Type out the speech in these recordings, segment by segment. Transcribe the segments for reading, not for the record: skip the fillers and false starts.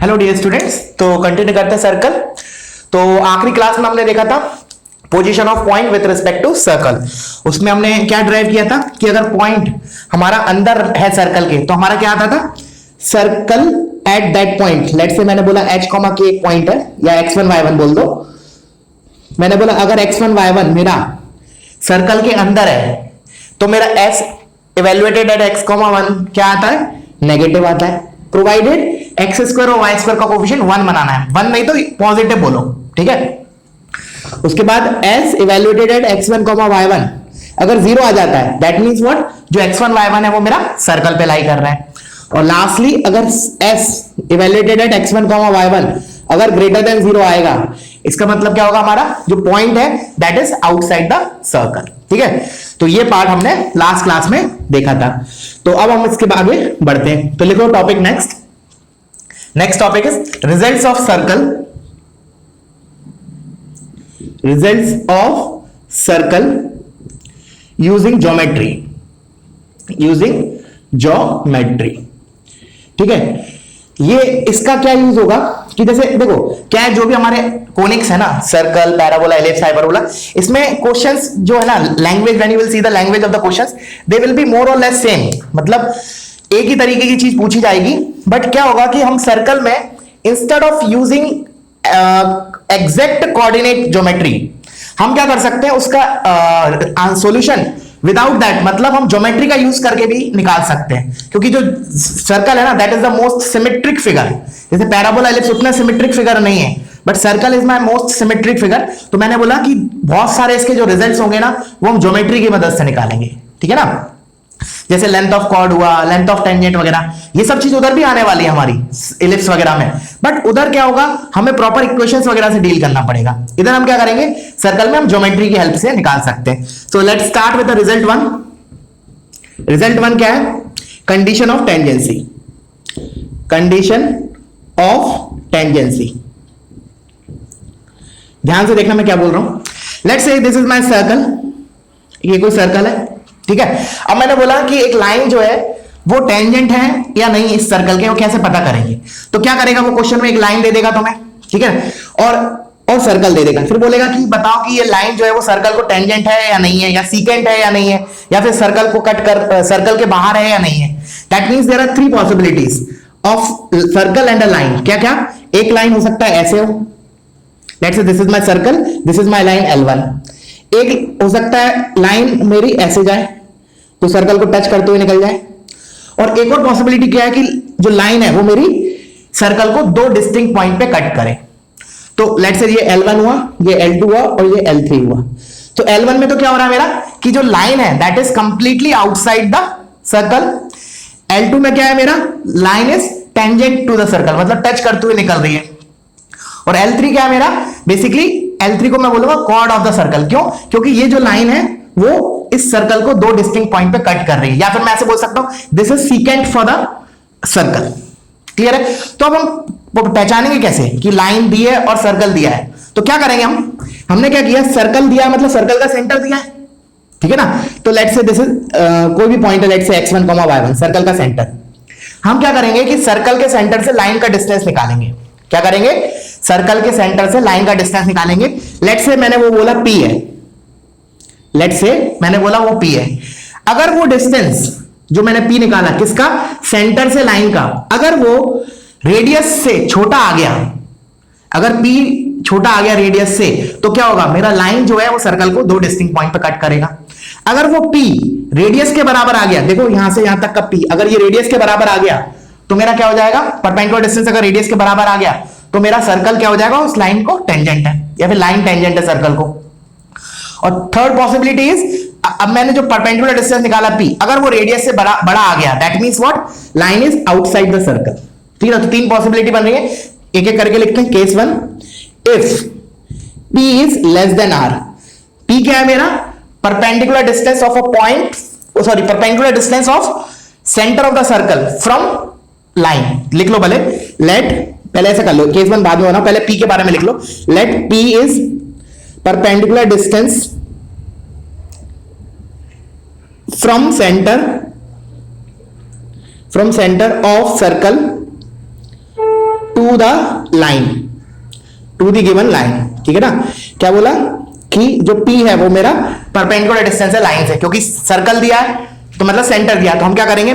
Hello dear students, तो continue करते हैं सर्कल। तो आखिरी क्लास में हमने देखा था position of point with respect to circle. उसमें हमने क्या ड्राइव किया था कि अगर पॉइंट हमारा अंदर है सर्कल के तो हमारा क्या आता था, circle at that point. Let's say मैंने बोला h कॉमा के एक पॉइंट है या x1 y1 बोल दो। मैंने बोला अगर x1 y1 मेरा सर्कल के अंदर है तो मेरा s evaluated at x comma 1 क्या आता है, नेगेटिव आता है, प्रोवाइडेड एक्स स्क्वायर और वाई स्क्वायर का कोफिशिएंट 1 बनाना है। 1 नहीं तो पॉजिटिव बोलो, ठीक है। उसके बाद s evaluated eight x1 y1 अगर 0 आ जाता है दैट मींस व्हाट, जो x1 y1 है वो मेरा सर्कल पे लाई कर रहा है। और लास्टली अगर s evaluated eight x1 y1 अगर ग्रेटर देन 0 आएगा, इसका मतलब क्या होगा, हमारा जो पॉइंट है that is outside the circle, ठीक है। तो ये पार्ट हमने लास्ट क्लास में देखा था। तो अब हम इसके आगे बढ़ते हैं। तो लिखो topic next. Next topic is results of circle. Results of circle using geometry. Using geometry, ठीक है। ये इसका क्या यूज होगा कि जैसे देखो क्या है, जो भी हमारे कोनिक्स है ना, सर्कल, पैराबोला, एलिप्स, हाइपरबोला, इसमें क्वेश्चंस जो है ना, language, when you will see the language of the questions they will be more और लेस सेम। मतलब एक ही तरीके की चीज पूछी जाएगी, बट क्या होगा कि हम सर्कल में instead of using exact coordinate geometry हम क्या कर सकते हैं, उसका सॉल्यूशन विदाउट दैट, मतलब हम ज्योमेट्री का यूज करके भी निकाल सकते हैं। क्योंकि जो सर्कल है ना that is the most symmetric figure. जैसे पैराबोला, एलिप्स उतना सिमेट्रिक फिगर नहीं है, but circle is my most symmetric figure. तो मैंने बोला कि बहुत सारे इसके जो रिजल्ट्स होंगे ना वो हम ज्योमेट्री की मदद से निकालेंगे, ठीक है ना। जैसे लेंथ ऑफ कॉर्ड हुआ, लेंथ ऑफ टेंजेंट वगैरह, ये सब चीज उधर भी आने वाली है हमारी इलिप्स वगैरह में। बट उधर क्या होगा, हमें प्रॉपर इक्वेशंस वगैरह से डील करना पड़ेगा। इधर हम क्या करेंगे, सर्कल में हम ज्योमेट्री की हेल्प से निकाल सकते हैं। So let's start with the result 1। Result 1 क्या है, condition of tangency. Condition of tangency, ध्यान से देखना मैं क्या बोल रहा हूं। Let's say this is my circle, ये कोई सर्कल है, ठीक है। अब मैंने बोला कि एक लाइन जो है वो टेंजेंट है या नहीं इस सर्कल के, वो कैसे पता करेंगे। तो क्या करेगा वो, क्वेश्चन में एक लाइन दे देगा तुम्हें, ठीक है, और सर्कल दे देगा। फिर बोलेगा कि बताओ कि ये लाइन जो है वो सर्कल को टेंजेंट है या नहीं है, या सीकेंट है या नहीं है, या फिर सर्कल को कट कर सर्कल के बाहर है या नहीं है। That means there are 3 possibilities of circle and a line. क्या क्या, एक लाइन हो सकता है ऐसे हो, let's say this is my circle, this is my line L1। एक हो सकता है लाइन मेरी ऐसे जाए तो सर्कल को टच करते हुए निकल जाए। और एक और पॉसिबिलिटी क्या है कि जो लाइन है वो मेरी सर्कल को 2 डिस्टिंक्ट पॉइंट पे कट करे। तो लेट्स से ये L1 हुआ, ये L2 हुआ और ये L3 हुआ। तो L1 में तो क्या हो रहा है मेरा कि जो लाइन है that is completely outside the circle. L2 में क्या है मेरा, line is tangent to the circle, मतलब टच करते हुए निकल रही है। और L3 क्या है मेरा, बेसिकली L3 को मैं बोलूंगा कॉर्ड ऑफ द सर्कल। क्यों, क्योंकि ये जो लाइन है वो इस सर्कल को 2 डिस्टिंक्ट पॉइंट पे कट कर रही है, या फिर मैं ऐसे बोल सकता हूं this is secant for the circle. Clear है। तो अब हम पहचानेंगे कैसे कि लाइन दी है और सर्कल दिया है। तो क्या करेंगे हमने क्या किया, सर्कल दिया मतलब सर्कल का सेंटर दिया है, ठीक है ना। तो लेट्स से दिस इज कोई भी पॉइंट है, let's say x1 y1 circle का सेंटर। हम क्या करेंगे कि सर्कल के सेंटर से लाइन का डिस्टेंस निकालेंगे। क्या करेंगे, सर्कल के सेंटर से लाइन का डिस्टेंस निकालेंगे। लेट्स से मैंने वो बोला p है, लेट्स से मैंने बोला वो p है। अगर वो डिस्टेंस जो मैंने p निकाला किसका, सेंटर से लाइन का, अगर वो रेडियस से छोटा आ गया, अगर p छोटा आ गया रेडियस से, तो क्या होगा, मेरा लाइन जो है वो सर्कल को 2 डिस्टिंक्ट पॉइंट पे कट करेगा। अगर वो p रेडियस के बराबर आ गया, देखो यहां से यहां तक का p अगर ये रेडियस के बराबर आ गया तो मेरा क्या हो जाएगा, परपेंडिकुलर डिस्टेंस अगर रेडियस के बराबर आ गया तो मेरा सर्कल क्या हो जाएगा, उस लाइन को टेंजेंट है, या फिर लाइन टेंजेंट है सर्कल को। और थर्ड पॉसिबिलिटी इज, अब मैंने जो परपेंडिकुलर डिस्टेंस निकाला p, अगर वो रेडियस से बड़ा आ गया that means what, line is outside the circle. ठीक है, तो 3 पॉसिबिलिटी बन रही है, एक एक करके लिखते हैं। Case 1, if p is less than r। p क्या है मेरा, perpendicular distance of a point, sorry perpendicular distance of centre of the circle from line. लिख लो भले, लेट, पहले ऐसा कर लो, केस 1 बाद में होना, पहले p के बारे में लिख लो। Let p is perpendicular distance from center of circle to to the line, to the given line, ठीक है ना। क्या बोला कि जो P है वो मेरा परपेंडिकुलर डिस्टेंस है लाइन से, क्योंकि सर्कल दिया है तो मतलब सेंटर दिया, तो हम क्या करेंगे,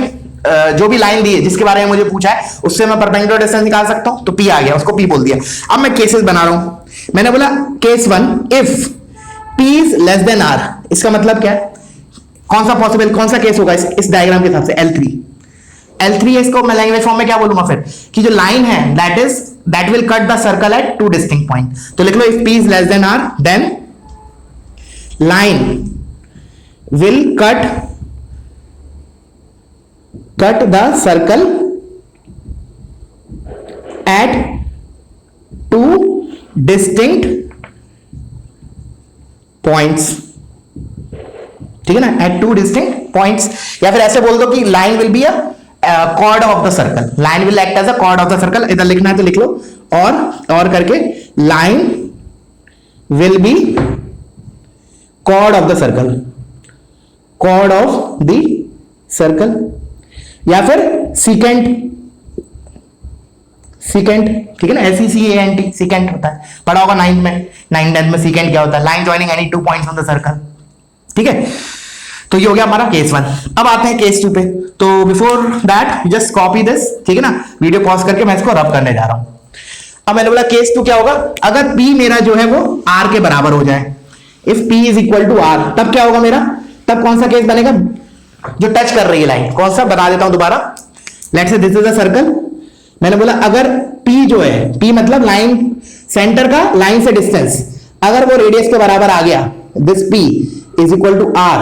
जो भी लाइन दी है जिसके बारे में मुझे पूछा है उससे मैं परपेंडिकुलर डिस्टेंस निकाल सकता हूं, तो P आ गया, उसको P बोल दिया। अब मैं केसेस बना रहा हूं। मैंने बोला case 1, if P is less than R, इसका मतलब क्या है, कौन सा पॉसिबल, कौन सा केस होगा इस डायग्राम के हिसाब से, L3 इसको मैं लैंग्वेज फॉर्म में क्या बोलूंगा फिर, कि जो लाइन है that will cut the circle at two distinct point. तो लिख लो if P is less than R then line will cut the circle at two distinct points, ठीक है ना, एट टू डिस्टिंक्ट पॉइंट्स। या फिर ऐसे बोल दो कि line will be a chord of the circle, line will act as a chord of the circle, इधर लिखना है तो लिख लो, और करके line will be chord of the circle, chord of the circle. या फिर सीकेंट, ठीक है ना, SECANT, सीकेंट होता है, पढ़ा होगा 9th में, 9th में सीकेंट क्या होता है, line joining any two points on the circle, ठीक है। तो ये हो गया हमारा केस 1। अब आते हैं केस 2 पे। तो before that just copy this, ठीक है ना, वीडियो पॉज करके मैं इसको रब करने जा रहा हूं। अब मैंने बोला केस 2 क्या होगा, अगर P मेरा जो है वो R के बराबर हो जाए, if P is equal to R, तब क्या होगा मेरा, तब कौन सा केस बनेगा, जो टच कर रही है लाइन, कौन सा बता देता हूं दोबारा। Let's say this is a circle, मैंने बोला अगर P जो है, P मतलब लाइन सेंटर का लाइन से डिस्टेंस, अगर वो रेडियस के बराबर आ गया, this P is equal to R,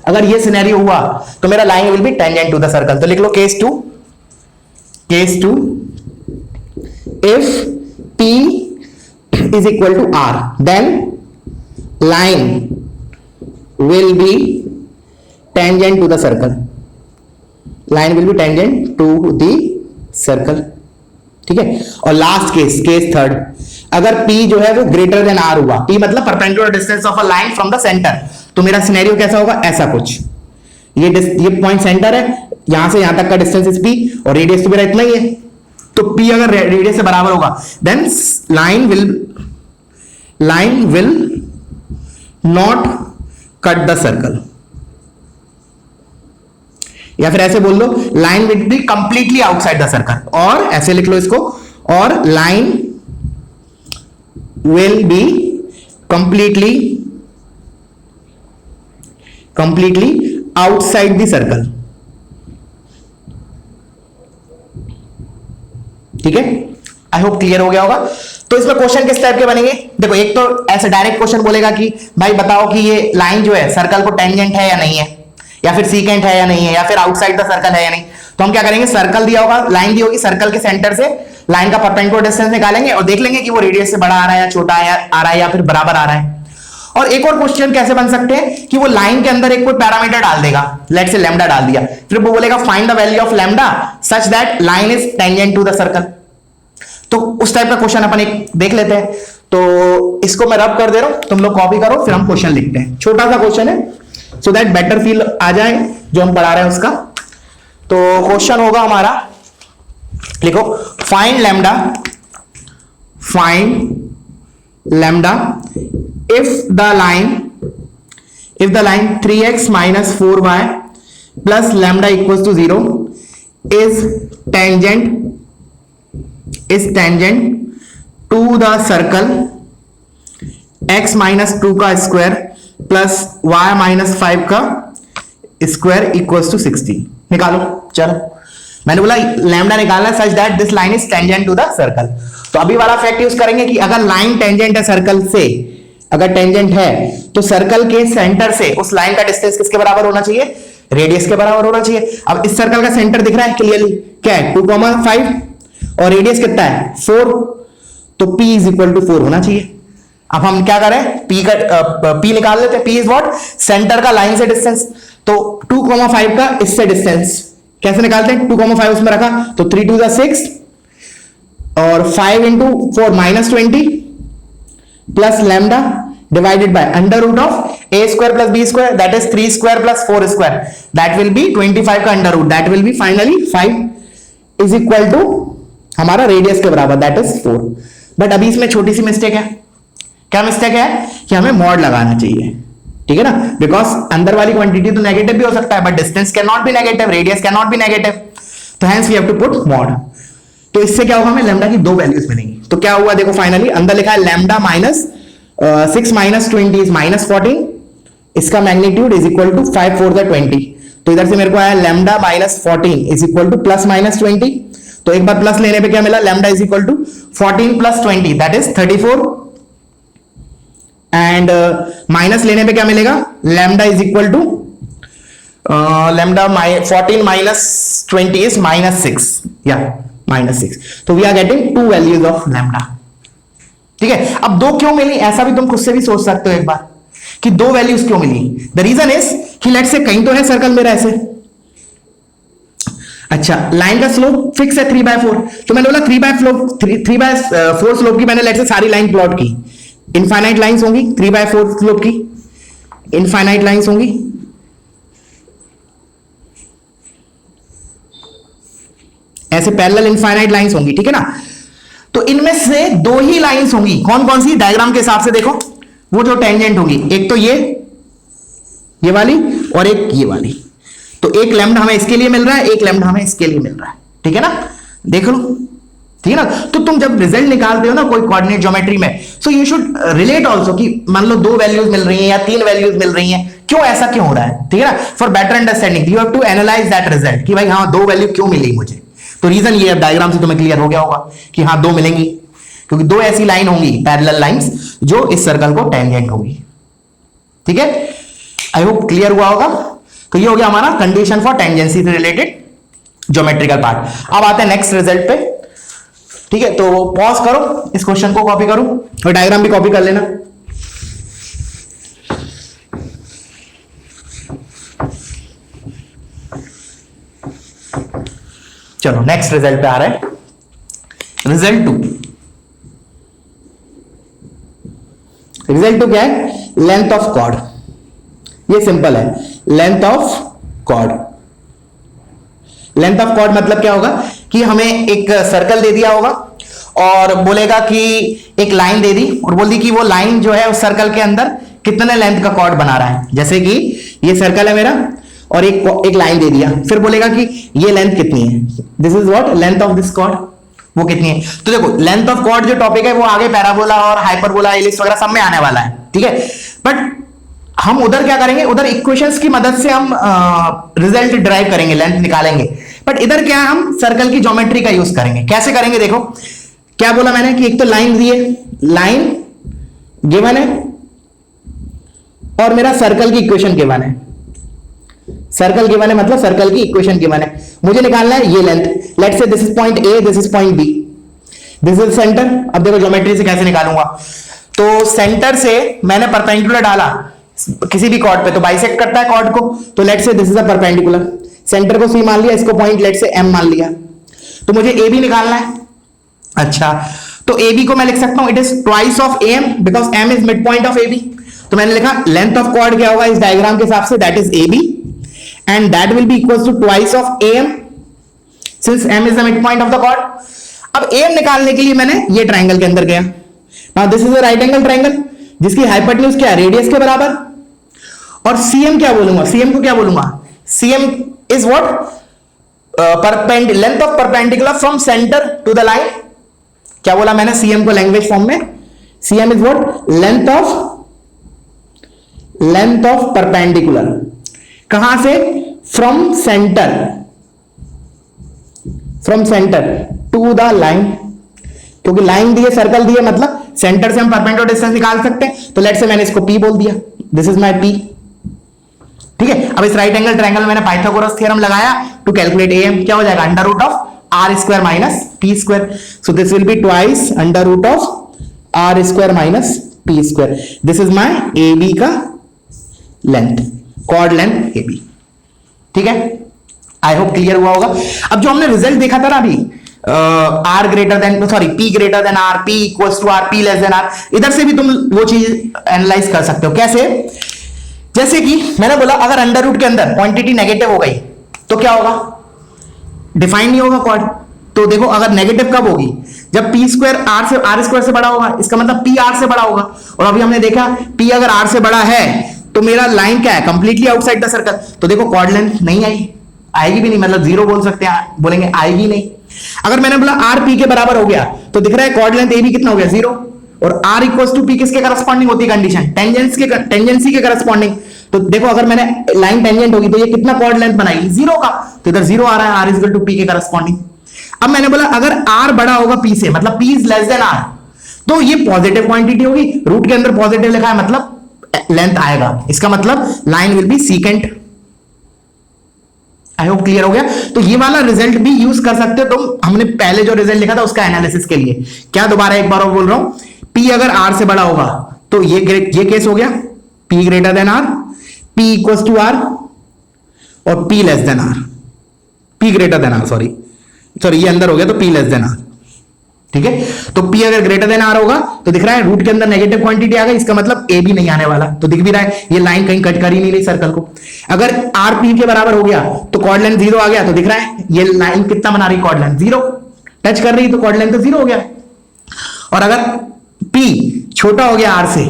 अगर ये सिनेरियो हुआ तो मेरा line will be tangent to the circle. तो लिख लो case 2, if P is equal to R, then line will be tangent to the circle, line will be tangent to the circle, ठीक है। और लास्ट केस, केस 3, अगर P जो है वो ग्रेटर देन R हुआ, P मतलब perpendicular distance of a line from the centre, तो मेरा सिनेरियो कैसा होगा, ऐसा कुछ, ये पॉइंट सेंटर है, यहां से यहां तक का डिस्टेंस इज P और रेडियस तो मेरा इतना ही है, तो P अगर रेडियस से बराबर होगा then line will not cut the circle, या फिर ऐसे बोल लो line will be completely outside the circle, और ऐसे लिख लो इसको, और line will be completely outside the circle, ठीक है। आई होप क्लियर हो गया होगा। तो इसमें क्वेश्चन किस टाइप के बनेंगे, देखो एक तो ऐसे डायरेक्ट क्वेश्चन बोलेगा कि भाई बताओ कि ये लाइन जो है सर्कल को टेंजेंट है या नहीं है, या फिर सीकेंट है या नहीं है, या फिर आउटसाइड द सर्कल है या नहीं। तो हम क्या करेंगे, सर्कल दिया होगा, लाइन दी होगी, सर्कल के सेंटर से लाइन का परपेंडिकुलर डिस्टेंस निकालेंगे और देख लेंगे कि वो रेडियस से बड़ा आ रहा है या छोटा आ रहा है या फिर बराबर आ रहा है। और एक और क्वेश्चन कैसे बन सकते हैं कि वो लाइन के अंदर एक कोई पैरामीटर डाल देगा, लेट्स से लैम्डा डाल दिया, फिर वो बोलेगा find the value of lambda such that line is tangent to the circle. तो उस टाइप का क्वेश्चन अपन एक देख लेते हैं। तो इसको मैं रब कर दे रहा हूं, तुम लोग कॉपी करो, फिर हम क्वेश्चन लिखते हैं। छोटा सा क्वेश्चन है सो दैट बेटर फील आ जाए जो हम पढ़ा रहे हैं उसका। तो क्वेश्चन होगा हमारा, लिखो find lambda if the line 3x minus 4y plus lambda equals to 0 is tangent to the circle x minus 2 का स्क्वायर प्लस y minus 5 का स्क्वायर इक्वल्स टू 60। निकालो, चलो मैंने बोला लैम्डा निकालना such that this line is tangent to the circle. तो अभी वाला फैक्ट यूज करेंगे कि अगर लाइन टेंजेंट है सर्कल से, अगर टेंजेंट है तो सर्कल के सेंटर से उस लाइन का डिस्टेंस किसके बराबर होना चाहिए, रेडियस के बराबर होना चाहिए। अब इस सर्कल का सेंटर दिख रहा है क्लियरली, क्या है 2,5 और रेडियस कितना है 4, तो P इज इक्वल टू 4 होना चाहिए। अब हम क्या करें, P निकाल लेते हैं। P इज व्हाट, सेंटर का लाइन से डिस्टेंस, तो 2,5 का इससे डिस्टेंस कैसे निकालते हैं, 2,5 उसमें रखा तो 3 2 6 और 5 into 4 minus 20 plus lambda divided by under root of a square plus b square, that is 3 square plus 4 square, that will be 25 का under root, that will be finally 5 is equal to हमारा radius के बराबर, that is 4। But अभी इसमें छोटी सी mistake है। क्या mistake है? कि हमें मॉड लगाना चाहिए, ठीक है ना, बिकॉज अंदर वाली क्वांटिटी तो नेगेटिव भी हो सकता है, but distance can not be negative, radius can not be negative, तो hence we have to put mod. तो इससे क्या होगा, हमें लैम्डा की दो वैल्यूज मिलेंगी। तो क्या हुआ देखो, फाइनली अंदर लिखा है lambda minus 6 minus 20 is minus 14, इसका मैग्नीट्यूड इज इक्वल टू 5 4 20। तो इधर से मेरे को आया lambda minus 14 is equal to plus minus 20। तो एक बार प्लस लेने पे क्या मिला, lambda is equal to 14 plus 20 that is 34, and minus लेने पे क्या मिलेगा, lambda is equal to lambda 14 minus 20 is minus 6, या माइनस 6। तो we are getting two values of lambda, ठीक है। अब दो क्यों मिली, ऐसा भी तुम खुद से भी सोच सकते हो एक बार कि दो वैल्यूज क्यों मिली। द रीजन इज कि लेट्स से कहीं तो है सर्कल मेरा ऐसे, अच्छा लाइन का स्लोप फिक्स है 3/4, तो मैंने बोला 3/4 स्लोप की मैंने लेट्स से सारी लाइन प्लॉट की, इनफाइनाइट लाइंस होंगी 3/4 स्लोप की, इनफाइनाइट लाइंस होंगी, ऐसे पैरेलल इनफाइनाइट लाइंस होंगी, ठीक है ना। तो इनमें से दो ही लाइंस होंगी, कौन कौन सी, डायग्राम के हिसाब से देखो, वो जो टेंजेंट होंगी, एक तो ये वाली और एक ये वाली। तो एक लैम्डा हमें इसके लिए मिल रहा है, एक लैम्डा हमें इसके लिए मिल रहा है, ठीक है ना, देख लो, ठीक है ना। तो तुम जब रिजल्ट निकालते हो ना कोई कोऑर्डिनेट ज्योमेट्री में, so you should relate also कि मान लो दो वैल्यूज मिल रही हैं या तीन वैल्यूज मिल रही हैं, क्यों ऐसा क्यों हो रहा है, ठीक है ना। For better understanding you have to analyse that result कि भाई हाँ दो वैल्यू क्यों मिली मुझे। तो रीजन ये डायग्राम से तुम्हें क्लियर हो गया होगा कि हाँ दो मिलेंगी, क्योंकि दो ऐसी लाइन होंगी पैरेलल लाइंस जो इस सर्कल को टेंजेंट होगी, ठीक है। आई होप क्लियर हुआ होगा। तो ये हो गया हमारा कंडीशन फॉर टेंजेंसी से रिलेटेड ज्योमेट्रिकल पार्ट। अब आते हैं नेक्स्ट रिजल्ट पे, ठीक है। तो पॉज करो, इस क्वेश्चन को कॉपी करो और डायग्राम भी कॉपी कर लेना। चलो नेक्स्ट रिजल्ट पे आ रहा है, रिजल्ट 2। रिजल्ट 2 क्या है, लेंथ ऑफ कॉर्ड। ये सिंपल है, length of chord. Length of chord मतलब क्या होगा कि हमें एक सर्कल दे दिया होगा और बोलेगा कि एक लाइन दे दी और बोल दी कि वो लाइन जो है उस सर्कल के अंदर कितने लेंथ का कॉर्ड बना रहा है। जैसे कि ये सर्कल है मेरा और एक लाइन दे दिया, फिर बोलेगा कि ये लेंथ कितनी है, this is what length of this cord, वो कितनी है। तो देखो लेंथ ऑफ कॉर्ड जो टॉपिक है वो आगे पैराबोला और हाइपरबोला एलिप्स वगैरह सब में आने वाला है, ठीक है। बट हम उधर क्या करेंगे, उधर इक्वेशंस की मदद से हम रिजल्ट ड्राइव करेंगे, लेंथ निकालेंगे। बट इधर क्या है, हम सर्कल की ज्योमेट्री का यूज करेंगे। कैसे करेंगे, देखो क्या बोला मैंने कि एक तो लाइन दी है, लाइन गिवन है और मेरा सर्कल की इक्वेशन गिवन है। सर्कल गिवन है मतलब सर्कल की इक्वेशन गिवन है, मुझे निकालना है ये length. Let's say this is point A, this is point B, this is centre. अब देखो ज्योमेट्री से कैसे निकालूंगा, तो सेंटर से मैंने परपेंडिकुलर डाला किसी भी कॉर्ड पे, तो बाइसेक्ट करता है कॉर्ड को। तो let's say this is a perpendicular, centre को सी मान लिया, इसको पॉइंट लेट्स से एम मान लिया, तो मुझे ए बी निकालना है। अच्छा तो ए बी को मैं लिख सकता हूं, it is twice of M because M is mid point of A B. तो मैंने लिखा लेंथ ऑफ कॉर्ड क्या होगा इस डायग्राम के हिसाब से, that is A B and that will be equals to twice of am since m is the midpoint of the chord। अब am निकालने के लिए मैंने ये ट्रायंगल के अंदर गया। now this is a right angle triangle जिसकी हाइपोटेन्यूज क्या है, रेडियस के बराबर। और cm क्या बोलूंगा, cm को क्या बोलूंगा, cm is what length of perpendicular from centre to the line. क्या बोला मैंने cm को लैंग्वेज फॉर्म में, cm is what length of perpendicular, कहां से, from centre to the line. क्योंकि लाइन दी है, सर्कल दी है, मतलब सेंटर से हम परपेंडिकुलर डिस्टेंस निकाल सकते हैं। तो लेट्स से मैंने इसको P बोल दिया, दिस इज माय P, ठीक है। अब इस राइट एंगल ट्रायंगल में मैंने पाइथागोरस थ्योरम लगाया टू कैलकुलेट AM, क्या हो जाएगा, under root of are square minus P square. So this will be twice under root of are square minus P square. This is my AB का लेंथ, chord length AB, ठीक है। आई hope clear हुआ होगा। अब जो हमने रिजल्ट देखा था ना अभी, R greater than P greater than R, P equals to R, P less than R, इधर से भी तुम वो चीज एनालाइज कर सकते हो। कैसे, जैसे कि मैंने बोला अगर अंडर रूट के अंदर क्वांटिटी नेगेटिव हो गई तो क्या होगा, डिफाइन नहीं होगा कॉर्ड। तो देखो अगर नेगेटिव कब होगी, जब पी स्क्वायर आर स्क्वायर से बड़ा होगा, इसका मतलब पी आर से बड़ा होगा। और अभी हमने देखा पी अगर आर से बड़ा है तो मेरा लाइन क्या है, कंप्लीटली आउटसाइड द सर्कल। तो देखो कॉर्ड लेंथ नहीं आएगी भी नहीं, मतलब जीरो बोल सकते हैं, बोलेंगे आएगी नहीं। अगर मैंने बोला आर पी के बराबर हो गया तो दिख रहा है कॉर्ड लेंथ ए बी कितना हो गया, जीरो। और आर इक्वल टू पी किसके करस्पॉन्डिंग होती है कंडीशन, टेंजेंसी के करस्पॉन्डिंग। तो देखो अगर मैंने लाइन टेंजेंट होगी तो ये कितना कॉर्ड लेंथ बनाएगी, जीरो का। तो इधर जीरो आ रहा है, आर इक्वल टू पी के करस्पॉन्डिंग। अब मैंने बोला अगर आर बड़ा होगा पी से, मतलब P is less than R, तो ये पॉजिटिव क्वांटिटी होगी। रूट के अंदर पॉजिटिव लिखा है मतलब लेंथ आएगा, इसका मतलब line will B secant. I hope clear हो गया। तो ये वाला रिजल्ट भी यूज कर सकते हो तुम, हमने पहले जो रिजल्ट लिखा था उसका एनालिसिस के लिए। क्या दोबारा एक बार और बोल रहा हूं, पी अगर आर से बड़ा होगा तो ये केस हो गया, P greater than R, P equal to R, और P less than R, P greater than R, sorry ये अंदर हो गया, तो पी लेस देन आर। ठीक है, तो P अगर ग्रेटर देन R होगा तो दिख रहा है रूट के अंदर नेगेटिव क्वांटिटी आ गई, इसका मतलब A भी नहीं आने वाला। तो दिख भी रहा है ये लाइन कहीं कट कर ही नहीं रही सर्कल को। अगर R P के बराबर हो गया तो कॉर्ड लेंथ जीरो आ गया, तो दिख रहा है ये लाइन कितना बना रही, कॉर्ड लेंथ जीरो टच कर रही, तो कॉर्ड लेंथ तो जीरो हो गया। और अगर P छोटा हो गया R से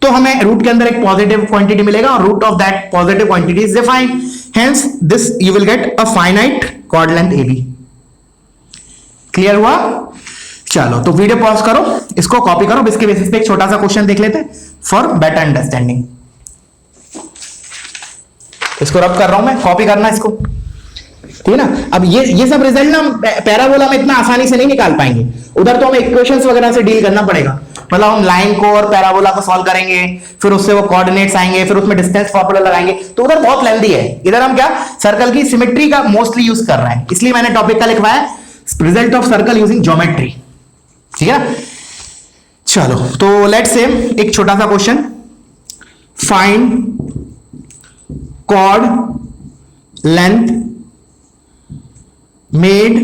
तो हमें रूट के अंदर एक पॉजिटिव क्वांटिटी मिलेगा और root of that positive quantity is defined, hence this you will get a finite chord length AB। Clear हुआ? चलो तो वीडियो पॉज करो, इसको कॉपी करो, इसके बेसिस पे एक छोटा सा क्वेश्चन देख लेते हैं फॉर बेटर अंडरस्टैंडिंग। इसको रब कर रहा हूं मैं, कॉपी करना इसको, ठीक है ना। अब ये सब रिजल्ट ना पैराबोला में इतना आसानी से नहीं निकाल पाएंगे, उधर तो हमें इक्वेशंस वगैरह से डील करना पड़ेगा। मतलब हम लाइन को और पैराबोला को सॉल्व करेंगे, फिर उससे वो कोऑर्डिनेट्स आएंगे, फिर उसमें डिस्टेंस फॉर्मूला लगाएंगे, तो उधर बहुत लेंथी है। इधर हम क्या सर्कल की सिमेट्री का मोस्टली यूज कर रहे हैं, इसलिए मैंने टॉपिक का लिखवाया result of circle using geometry. ठीक है, चलो तो लेट्स से एक छोटा सा question, find chord length made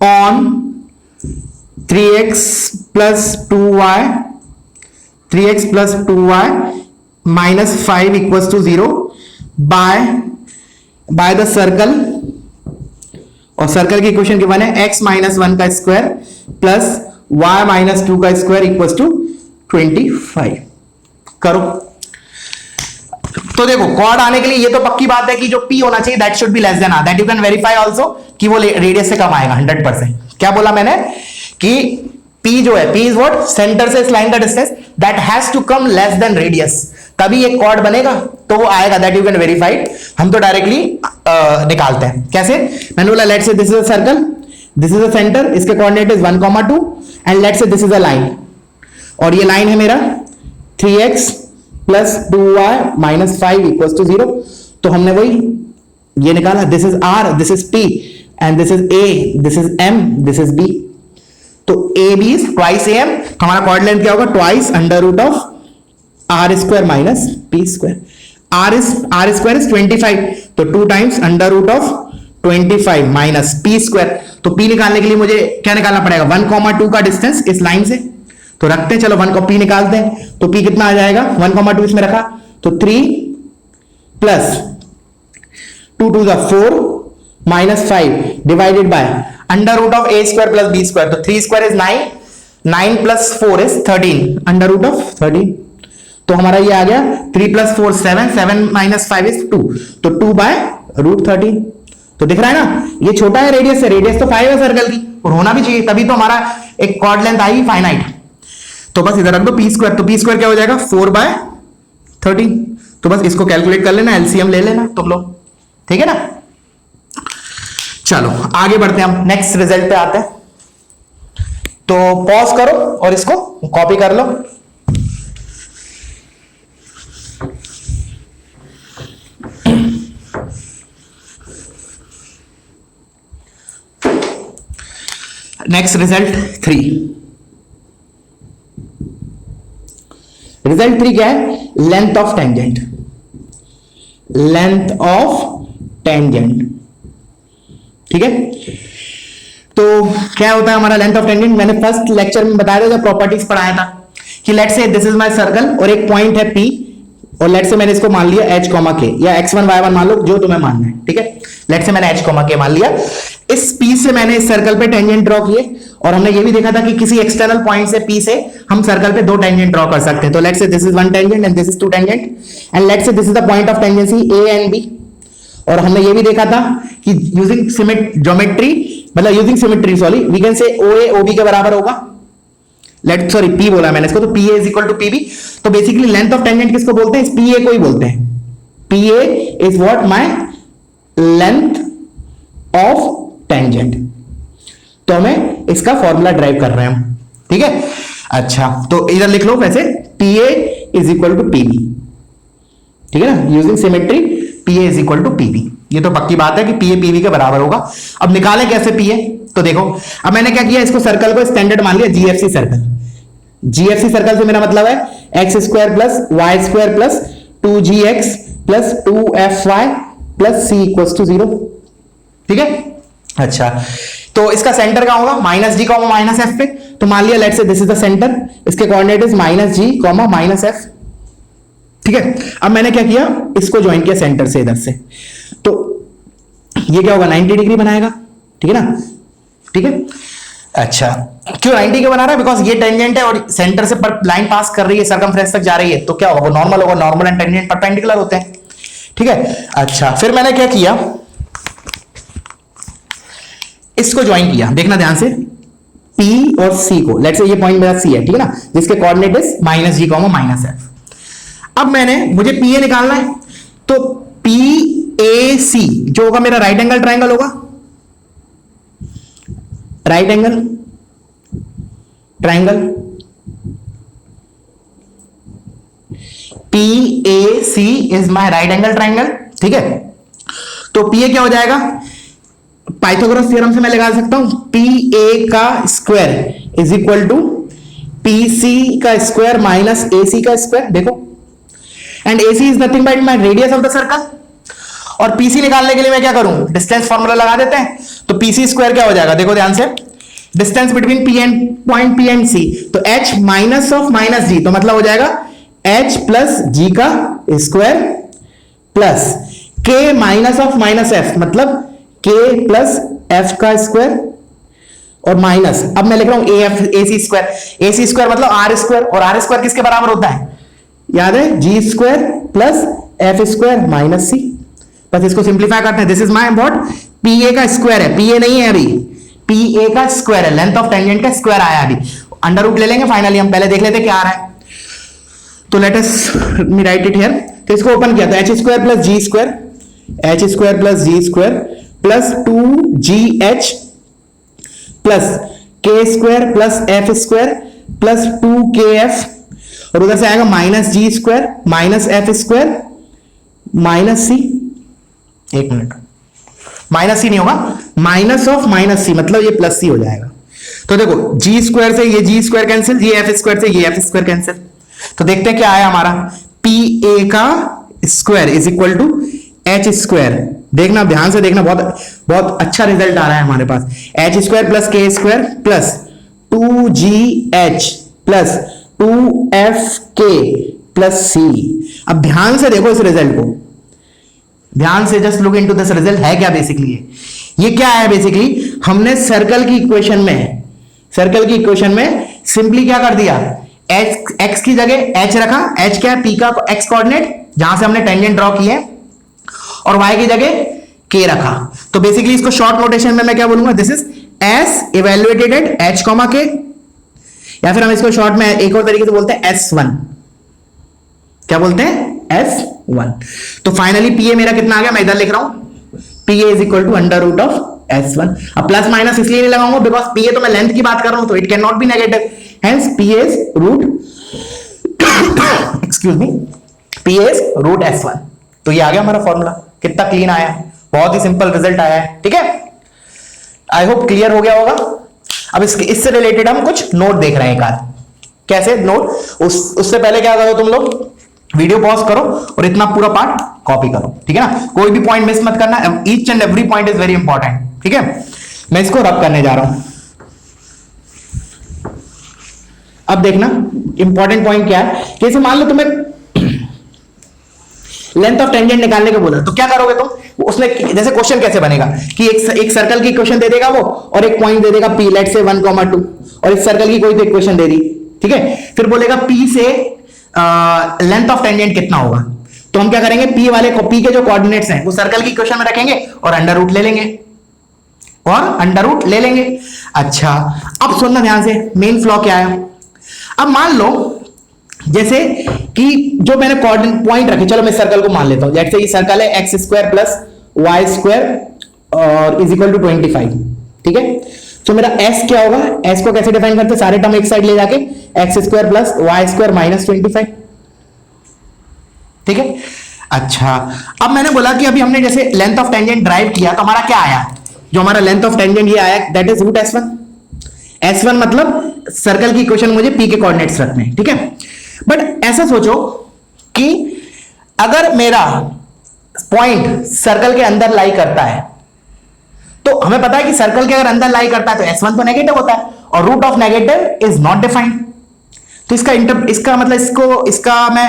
on 3x plus 2y minus 5 equals to 0 by the circle, और सर्कल की इक्वेशन गिवन है x माइनस 1 का स्क्वायर प्लस y माइनस 2 का स्क्वायर इक्वल्स टू 25। करो। तो देखो कॉर्ड आने के लिए ये तो पक्की बात है कि जो p होना चाहिए that should be less than r, that you can verify also कि वो रेडियस से कम आएगा 100%। क्या बोला मैंने कि p जो है, p इज व्हाट, सेंटर से इस लाइन का distance that has to come less than radius, तभी एक कॉर्ड बनेगा, तो वो आएगा, दैट यू कैन वेरीफाई। हम तो डायरेक्टली निकालते हैं। कैसे? मैंने बोला let's say this is a circle, this is a centre, इसके coordinate is 1,2 and let's say this is a line, और ये लाइन है मेरा 3x plus 2y minus 5 equals to 0। तो हमने वही ये निकाला, this is r, this is p and this is a, this is m, this is b। तो AB इज ट्वाइस AM, हमारा कॉर्ड लेंथ क्या होगा, twice under root of r square minus p square. r square is 25, तो 2 times under root of 25 minus p square. तो p निकालने के लिए मुझे क्या निकालना पड़ेगा, 1,2 का डिस्टेंस इस लाइन से, तो रखते हैं, चलो 1 को p निकालते हैं। तो p कितना आ जाएगा, 1,2 इसमें रखा, तो 3 plus 2 to the 4 minus 5 divided by under root of a square plus b square. तो 3 square is 9, 9 plus 4 is 13 under root of 13। तो हमारा ये आ गया 3 प्लस 4 7, 7 माइनस 5 इज 2, तो 2 बाय रूट 13। तो दिख रहा है ना, ये छोटा है रेडियस से, रेडियस तो 5 है सर्कल की, और होना भी चाहिए, तभी तो हमारा एक कॉर्ड लेंथ आई फाइनाइट। तो बस इधर रख दो p स्क्वायर, तो p स्क्वायर क्या हो जाएगा 4 बाय 13। तो बस इसको कैलकुलेट कर लेना, एलसीएम ले लेना तुम लोग, ठीक है ना। चलो आगे बढ़ते हैं, हम नेक्स्ट रिजल्ट पे आते हैं। तो पॉज करो और इसको कॉपी कर लो। Next result 3। रिजल्ट 3 क्या है, length of tangent, length of tangent. ठीक है, तो क्या होता है हमारा लेंथ ऑफ टेंजेंट, मैंने फर्स्ट लेक्चर में बताया था जब प्रॉपर्टीज पढ़ाया था कि let's say this is my circle और एक पॉइंट है P, और लेट्स से मैंने इसको मान लिया h, k या x1 y1 मान लो, जो तुम्हें मानना है। ठीक है, लेट्स से मैंने h, k मान लिया। इस P से मैंने इस सर्कल पे टेंजेंट ड्रॉ किए, और हमने ये भी देखा था कि किसी एक्सटर्नल पॉइंट से P से हम सर्कल पे दो टेंजेंट ड्रॉ कर सकते हैं। तो let's say this is one tangent and this is two tangent, and let's say this is the point of tangency A and B। और हमने ये भी देखा था कि यूजिंग ज्योमेट्री, मतलब using symmetry, sorry, we can say OA OB के बराबर होगा। सॉरी P बोला मैंने इसको, तो PA is equal to PB। तो बेसिकली लेंथ ऑफ टेंजेंट किसको बोलते हैं? इस PA को ही बोलते हैं। PA is what? My length of tangent. तो हमें इसका फॉर्मूला ड्राइव कर रहे हैं हम, ठीक है। अच्छा, तो इधर लिख लो वैसे, PA is equal to PB, ठीक है ना, using symmetry PA is equal to PB। ये तो पक्की बात है कि PA PB के बराबर होगा। अब निकालें कैसे PA? तो देखो, अब मैंने क्या किया, इसको सर्कल को स्टैंडर्ड मान लिया GFC सर्कल। GFC सर्कल से मेरा मतलब है x square plus y square plus 2gx plus 2fy plus c equals to 0, ठीक है। अच्छा, तो इसका सेंटर कहां होगा? Minus g comma minus f पे। तो मान लिया let's say this is the centre, इसके coordinate is minus g comma minus f, ठीक है। अब मैंने क्या किया, इसको ज्वाइन किया सेंटर से इधर से, तो ये क्या होगा? 90 डिग्री बनाएगा, ठीक है ना, ठीक है। अच्छा, क्यों 90 के बना रहा है? बिकॉज ये टेंजेंट है और सेंटर से लाइन पास कर रही है, सर्कमफ्रेंस तक जा रही है, तो क्या होगा? वो नॉर्मल होगा। नॉर्मल एंड टेंजेंट परपेंडिकुलर होते हैं, ठीक है। अच्छा, फिर मैंने क्या किया, इसको ज्वाइन किया, देखना ध्यान से, P और C को। लेट्स से ये पॉइंट मेरा C है, ठीक है ना, जिसके coordinate is minus g comma minus f. अब मुझे PA निकालना है, तो PAC जो होगा मेरा राइट एंगल ट्राइंगल होगा, right angle triangle, PAC is my right angle triangle, ठीक है। तो PA क्या हो जाएगा? पाइथागोरस थ्योरम से मैं लगा सकता हूं, PA का square is equal to PC का स्क्वायर माइनस AC का स्क्वायर, देखो, and AC is nothing but my radius of the circle. और PC निकालने के लिए मैं क्या करूं? डिस्टेंस फॉर्मूला लगा देते हैं। तो PC स्क्वायर क्या हो जाएगा? देखो ध्यान से, distance between P and point P and C, तो H minus of minus G, तो मतलब हो जाएगा H प्लस G का square plus K minus of minus F, मतलब K प्लस F का स्क्वायर और माइनस, अब मैं लिख रहा हूं AC स्क्वायर। AC स्क्वायर मतलब R स्क्वायर, और R स्क्वायर किसके बराबर होता है? याद है, G square plus F square minus C। बस इसको सिंप्लीफाई करते हैं। This is my what? PA का स्क्वायर है, PA नहीं है अभी, PA का स्क्वायर है, लेंथ ऑफ टेंजेंट का स्क्वायर आया अभी, अंडर रूट ले लेंगे फाइनली। हम पहले देख लेते क्या आ रहा है, तो let us me right it here. तो इसको ओपन किया, तो H square plus G square, H square plus G square plus 2GH plus K square plus F square plus 2KF, और उधर से आएगा minus G square minus F square minus C। एक minute, minus C नहीं होगा, minus of minus C, मतलब ये plus C हो जाएगा। तो देखो, G स्क्वायर से ये G स्क्वायर कैंसिल, ये F स्क्वायर से ये F स्क्वायर कैंसिल। तो देखते हैं क्या आया हमारा, PA का square is equal to H square. देखना ध्यान से, देखना, बहुत बहुत अच्छा रिजल्ट आ रहा है हमारे पास। H square plus K square plus 2GH plus 2FK plus C। अब ध्यान से देखो इस रिजल्ट को, ध्यान से just look into this result. है क्या बेसिकली? ये क्या है बेसिकली? हमने सर्कल की इक्वेशन में सिंपली क्या कर दिया, x की जगह h रखा। h क्या है? P का x कोऑर्डिनेट, जहां से हमने टेंजेंट ड्रॉ किए, और y की जगह k रखा। तो बेसिकली इसको शॉर्ट नोटेशन में मैं क्या बोलूंगा? This is s evaluated at h, k, या फिर हम इसको शॉर्ट में एक और तरीके से बोलते हैं S1। क्या बोलते हैं? S1। तो फाइनली PA मेरा कितना आ गया? मैं इधर लिख रहा हूं, PA is equal to under root of S1। अब प्लस माइनस इसलिए नहीं लगाऊंगा बिकॉज PA तो मैं लेंथ की बात कर रहा हूं, तो it can not be negative, hence PA is root excuse me, PA is root S1। तो ये आ गया हमारा फॉर्मूला। कितना क्लीन आया, बहुत ही सिंपल रिजल्ट आया है, ठीक है। आई होप क्लियर हो गया होगा। अब इससे रिलेटेड हम कुछ नोट देख रहे हैं एक आध। कैसे नोट? उससे पहले क्या करो, तुम लोग वीडियो पॉज करो और इतना पूरा पार्ट कॉपी करो, ठीक है ना। कोई भी पॉइंट मिस मत करना, each and every point is very important, ठीक है। मैं इसको रब करने जा रहा हूं। अब देखना इंपॉर्टेंट पॉइंट क्या है। जैसे मान लो तुम्हें लेंथ ऑफ टेंजेंट निकालने को बोला, तो क्या करोगे तुम? उसने जैसे क्वेश्चन कैसे बनेगा कि एक सर्कल की इक्वेशन दे देगा वो और एक पॉइंट दे देगा P, लेट से 1,2 और इस सर्कल की कोई तो इक्वेशन दे दी, ठीक है। फिर बोलेगा P से लेंथ ऑफ टेंजेंट कितना होगा, तो हम क्या करेंगे, P के जो कोऑर्डिनेट्स हैं वो सर्कल की इक्वेशन में रखेंगे और अंडर रूट ले लेंगे अच्छा, अब सुनना ध्यान से, मेन फ्लॉ क्या है। अब मान लो जैसे कि जो मैंने कोऑर्डिनेट पॉइंट रखे, चलो मैं सर्कल को मान लेता हूं, लेट्स से ये सर्कल है x² प्लस y² और इज इक्वल टू 25, ठीक है। तो मेरा s क्या होगा, s को कैसे डिफाइन करते हैं, सारे टर्म एक साइड ले जाके x² प्लस y² माइनस 25, ठीक है। अच्छा, अब मैंने बोला कि अभी हमने जैसे लेंथ ऑफ टेंजेंट ड्राइव किया तो हमारा क्या आया, जो हमारा लेंथ ऑफ टेंजेंट ये आया, दैट इज रूट S1 मतलब सर्कल की इक्वेशन मुझे P के कोऑर्डिनेट्स रखने हैं, ठीक है। बट ऐसा सोचो कि अगर मेरा पॉइंट सर्कल के अंदर लाई करता है, तो हमें पता है कि सर्कल के अगर अंदर लाई करता है तो S1 तो नेगेटिव होता है और root of negative is not defined. तो इसका मतलब इसका मैं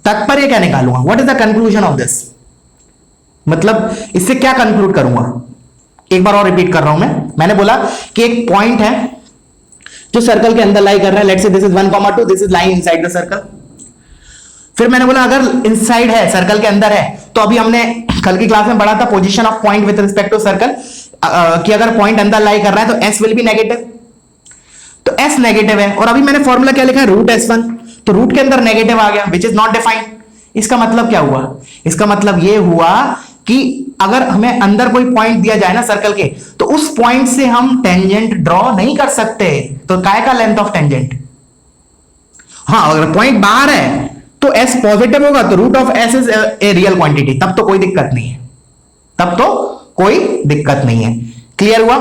तात्पर्य क्या निकालूंगा, what is the conclusion of this, मतलब इससे क्या कंक्लूड करूंगा। एक बार और रिपीट कर रहा हूं मैंने बोला कि एक पॉइंट है जो सर्कल के अंदर लाई कर रहा है, let's say this is 1,2, this is lying inside the circle. फिर मैंने बोला अगर इनसाइड है, सर्कल के अंदर है, तो अभी हमने कल की क्लास में पढ़ा था position of point with respect to circle, कि अगर पॉइंट अंदर लाई कर रहा है तो S विल बी नेगेटिव, तो S नेगेटिव है। और अभी मैंने फॉर्मूला क्या लिखा है, रूट S1, तो रूट के अंदर नेगेटिव आ गया विच इज नॉट डिफाइंड। इसका मतलब क्या हुआ, इसका मतलब ये हुआ कि अगर हमें अंदर कोई पॉइंट दिया जाए ना सर्कल के, तो उस पॉइंट से हम टेंजेंट ड्रॉ नहीं कर सकते, तो काय का लेंथ ऑफ टेंजेंट। हाँ, अगर पॉइंट बाहर है तो S पॉजिटिव होगा, तो root of S is a real quantity, तब तो कोई दिक्कत नहीं है, क्लियर हुआ।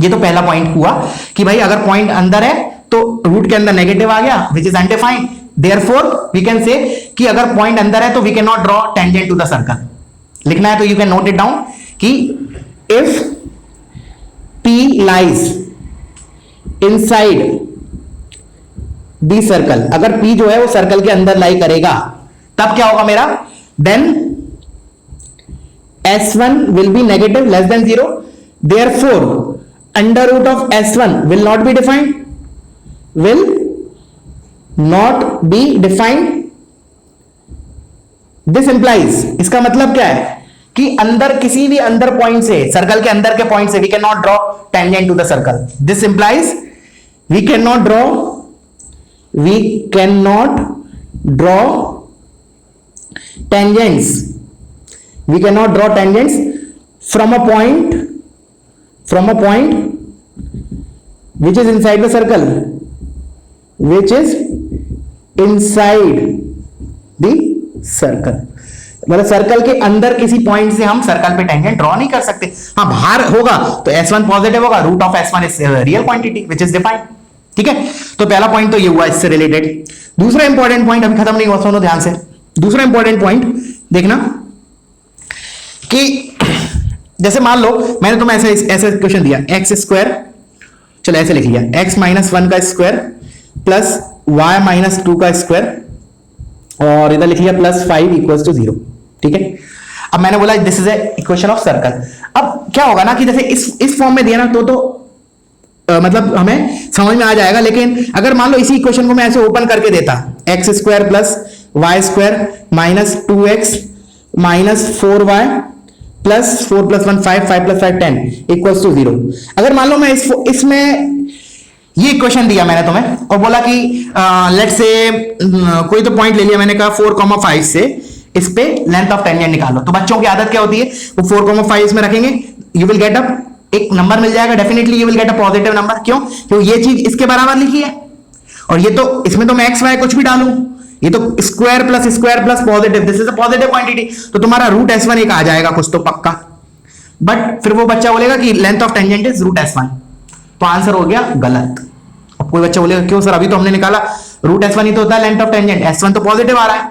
ये तो पहला पॉइंट हुआ कि भाई अगर पॉइंट अंदर है तो रूट के अंदर नेगेटिव आ गया which is undefined, therefore we can say कि अगर पॉइंट अंदर है तो we can not draw tangent to the circle. लिखना है तो you can note it down कि if P lies inside the circle, अगर P जो है वो सर्कल के अंदर लाई करेगा तब क्या होगा मेरा, then S1 will be negative less than 0, therefore under root of S1 will not be defined, this implies, इसका मतलब क्या है कि अंदर किसी भी अंदर पॉइंट से, सर्कल के अंदर के पॉइंट से we cannot draw tangent to the circle. This implies we cannot draw tangents from a point which is inside the circle, मतलब सर्कल के अंदर किसी पॉइंट से हम सर्कल पे टेंजेंट ड्रॉ नहीं कर सकते। हाँ, बाहर होगा तो S1 पॉजिटिव होगा, root of S1 is real quantity which is defined, ठीक है। तो पहला पॉइंट तो ये हुआ इससे रिलेटेड। दूसरा इंपॉर्टेंट पॉइंट अभी खत्म नहीं हुआ, सुनो ध्यान से। दूसरा इंपॉर्टेंट पॉइंट देखना कि जैसे मान लो मैंने तुम्हें ऐसे क्वेश्चन दिया, x², चलो ऐसे लिख लिया, x माइनस 1 का स्क्वायर प्लस y माइनस 2 का स्क्वायर और इधर लिख लिया प्लस 5 इक्वल्स टू 0, ठीक है। अब मैंने बोला this is a equation of circle. अब क्या होगा ना कि जैसे इस फॉर्म में दिया ना तो मतलब हमें समझ में आ जाएगा, लेकिन अगर मान लो इसी इक्वेशन को मैं ऐसे ओपन करके देता, x² plus y² minus 2x minus 4y plus 4 plus 1 5 5 plus 5 10 equals to 0। अगर मान लो मैं इसमें ये इक्वेशन दिया मैंने तुम्हें और बोला कि लेट्स से कोई तो पॉइंट ले लिया मैंने, कहा 4,5 से इस पे लेंथ ऑफ टेंजेंट निकालो। तो बच्चों की आदत क्या होती है, वो 4,5 इसमें रखेंगे, यू विल गेट अप एक नंबर मिल जाएगा, definitely you will get a positive number. क्यों? क्योंकि ये चीज इसके बराबर लिखी है और ये तो इसमें तो मैं एक्स वाई कुछ भी डालूं, ये तो square plus positive, this is a positive quantity, तो तुम्हारा रूट S1 एक आ जाएगा कुछ तो पक्का। बट फिर वो बच्चा बोलेगा कि length of tangent is root S1, तो आंसर हो गया गलत। अब कोई बच्चा बोलेगा क्यों सर, अभी तो हमने निकाला रूट S1 ही तो होता है लेंथ ऑफ टेंजेंट, S1 तो पॉजिटिव आ रहा है।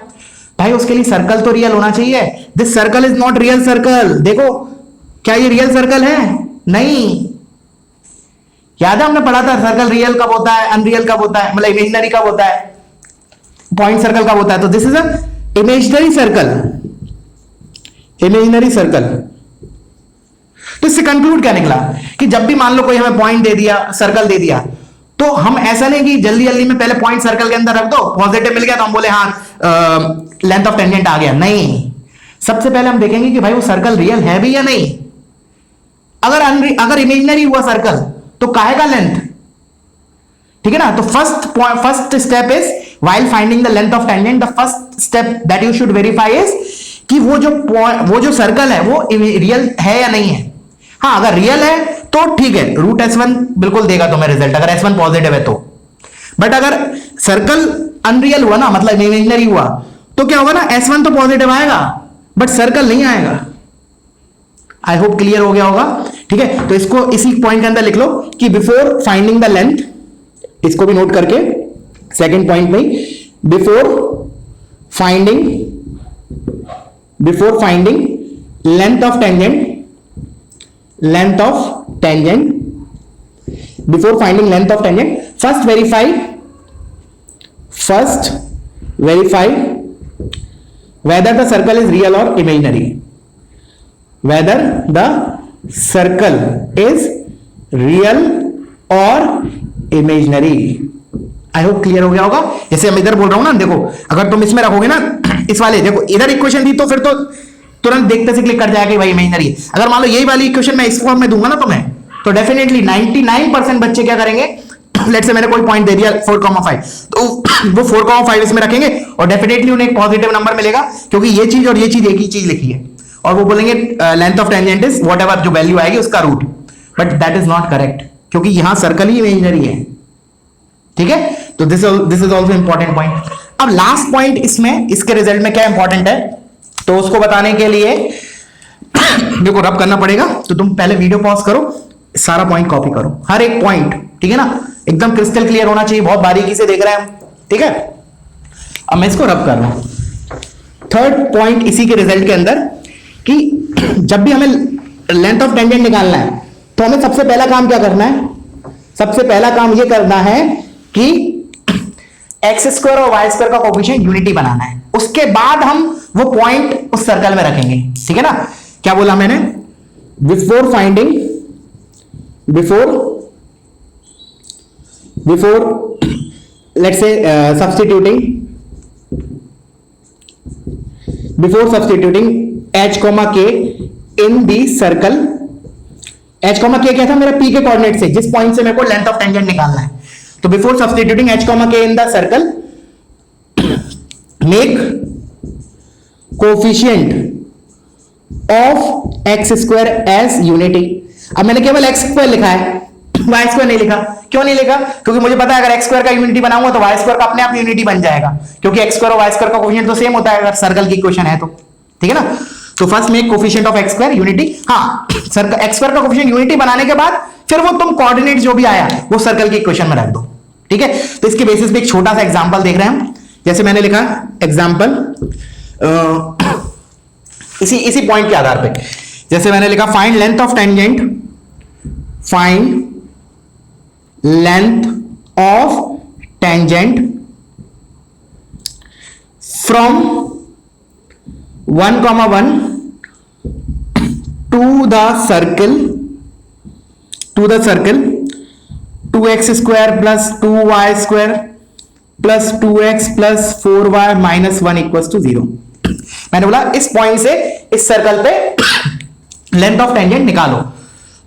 भाई उसके लिए सर्कल तो रियल होना चाहिए, this circle is not real circle. देखो क्या ये रियल सर्कल है? नहीं। याद है हमने पढ़ा था सर्कल रियल कब होता है, अनरियल कब होता है, मतलब इमेजिनरी कब होता है, पॉइंट सर्कल कब होता है। तो this is a imaginary circle, imaginary circle. तो इससे कंक्लूड क्या निकला कि जब भी मान लो कोई हमें पॉइंट दे दिया, सर्कल दे दिया, तो हम ऐसा नहीं कि जल्दी जल्दी में पहले पॉइंट सर्कल के अंदर रख दो, पॉजिटिव मिल गया तो हम बोले हाँ लेंथ ऑफ टेंजेंट आ गया। नहीं, सबसे पहले हम देखेंगे कि भाई वो सर्कल रियल है भी या नहीं। अगर इमेजिनरी हुआ सर्कल तो काहे का लेंथ, ठीक है ना। तो first step is while finding the length of tangent, the first step that you should verify is कि वो जो सर्कल है वो रियल है या नहीं है। हाँ, अगर रियल है तो ठीक है, रूट S1 बिल्कुल देगा तुम्हें रिजल्ट, अगर S1 पॉजिटिव है तो। बट अगर सर्कल अनरियल हुआ ना, मतलब इमेजिनरी हुआ, तो क्या होगा ना, S1 तो पॉजिटिव आएगा बट सर्कल नहीं आएगा। आई होप क्लियर हो गया होगा, ठीक है। तो इसको इसी पॉइंट के अंदर लिख लो कि बिफोर फाइंडिंग द लेंथ, इसको भी नोट करके सेकेंड पॉइंट में, before finding length of tangent, before finding length of tangent, first verify whether the circle is real or imaginary, whether the circle is real or imaginary। I hope clear हो गया होगा। जैसे मैं इधर बोल रहा हूं ना, देखो अगर तुम इसमें रखोगे ना, इस वाले देखो इधर इक्वेशन दी तो फिर तो तुरंत देखते से क्लिक कर जाएगा भाई इमेजिनरी है। अगर मान लो यही वाली इक्वेशन मैं इस फॉर्म में दूंगा ना तुम्हें, तो डेफिनेटली 99% बच्चे क्या करेंगे, लेट्स से मैंने कोई पॉइंट दे दिया 4,5, तो वो 4,5 इसमें रखेंगे और डेफिनेटली उन्हें एक पॉजिटिव नंबर मिलेगा, क्योंकि ये चीज और ये चीज एक ही चीज लिखी है, और वो बोलेंगे length of tangent is whatever, जो वैल्यू आएगी उसका रूट। But that is not correct, क्योंकि यहां सर्कल ही इमेजिनरी है, ठीक है। तो this is also important point. अब लास्ट पॉइंट इसमें, इसके रिजल्ट में क्या इंपॉर्टेंट है, तो उसको बताने के लिए देखो रब करना पड़ेगा। तो तुम पहले वीडियो पॉज करो, सारा पॉइंट कॉपी करो, हर एक पॉइंट, ठीक है ना, एकदम क्रिस्टल क्लियर होना चाहिए, बहुत बारीकी से देख रहे हैं हम, ठीक है। अब मैं इसको रब कर रहा हूं। थर्ड पॉइंट इसी के रिजल्ट के अंदर कि जब भी हमें लेंथ ऑफ टेंजेंट निकालना है, तो हमें सबसे पहला काम क्या करना है, सबसे पहला काम यह करना है कि एक्स स्क्वायर और वाई स्क्वायर का कोएफिशिएंट यूनिटी बनाना है। उसके बाद हम वो पॉइंट उस सर्कल में रखेंगे, ठीक है ना। क्या बोला मैंने, before let's say substituting h, k in the circle. h, k क्या था मेरा, p के कोऑर्डिनेट से, जिस पॉइंट से मेरे को लेंथ ऑफ टेंजेंट निकालना है। तो before substituting h, k in the circle, make coefficient of x square as unity. अब मैंने केवल एक्स स्क्वायर लिखा है, वाई स्क्वायर नहीं लिखा। क्यों नहीं लिखा, क्योंकि मुझे पता है अगर एक्स स्क्वायर का यूनिटी बनाऊंगा तो वाई स्क्वायर का अपने आप यूनिटी बन जाएगा, क्योंकि एक्स स्क्वायर और वाई स्क्वायर का कोएफिशिएंट तो सेम होता है अगर सर्कल की इक्वेशन है तो, ठीक है ना। तो first make coefficient of x square unity. हाँ, सर्कल एक्स स्क्वायर का कोएफिशिएंट यूनिटी बनाने के बाद फिर वो तुम कोऑर्डिनेट जो भी आया वो सर्कल की इक्वेशन में रख दो, ठीक है। तो इसके बेसिस पे एक छोटा सा एग्जांपल देख रहे हैं हम। जैसे मैंने लिखा एग्जांपल इसी पॉइंट के आधार पे, जैसे मैंने लिखा find length of tangent, find length of tangent from 1,1 to the circle 2x square plus 2y square plus 2x plus 4y minus 1 equal to 0। मैंने बोला इस पॉइंट से इस सर्कल पे लेंथ ऑफ टेंजेंट निकालो।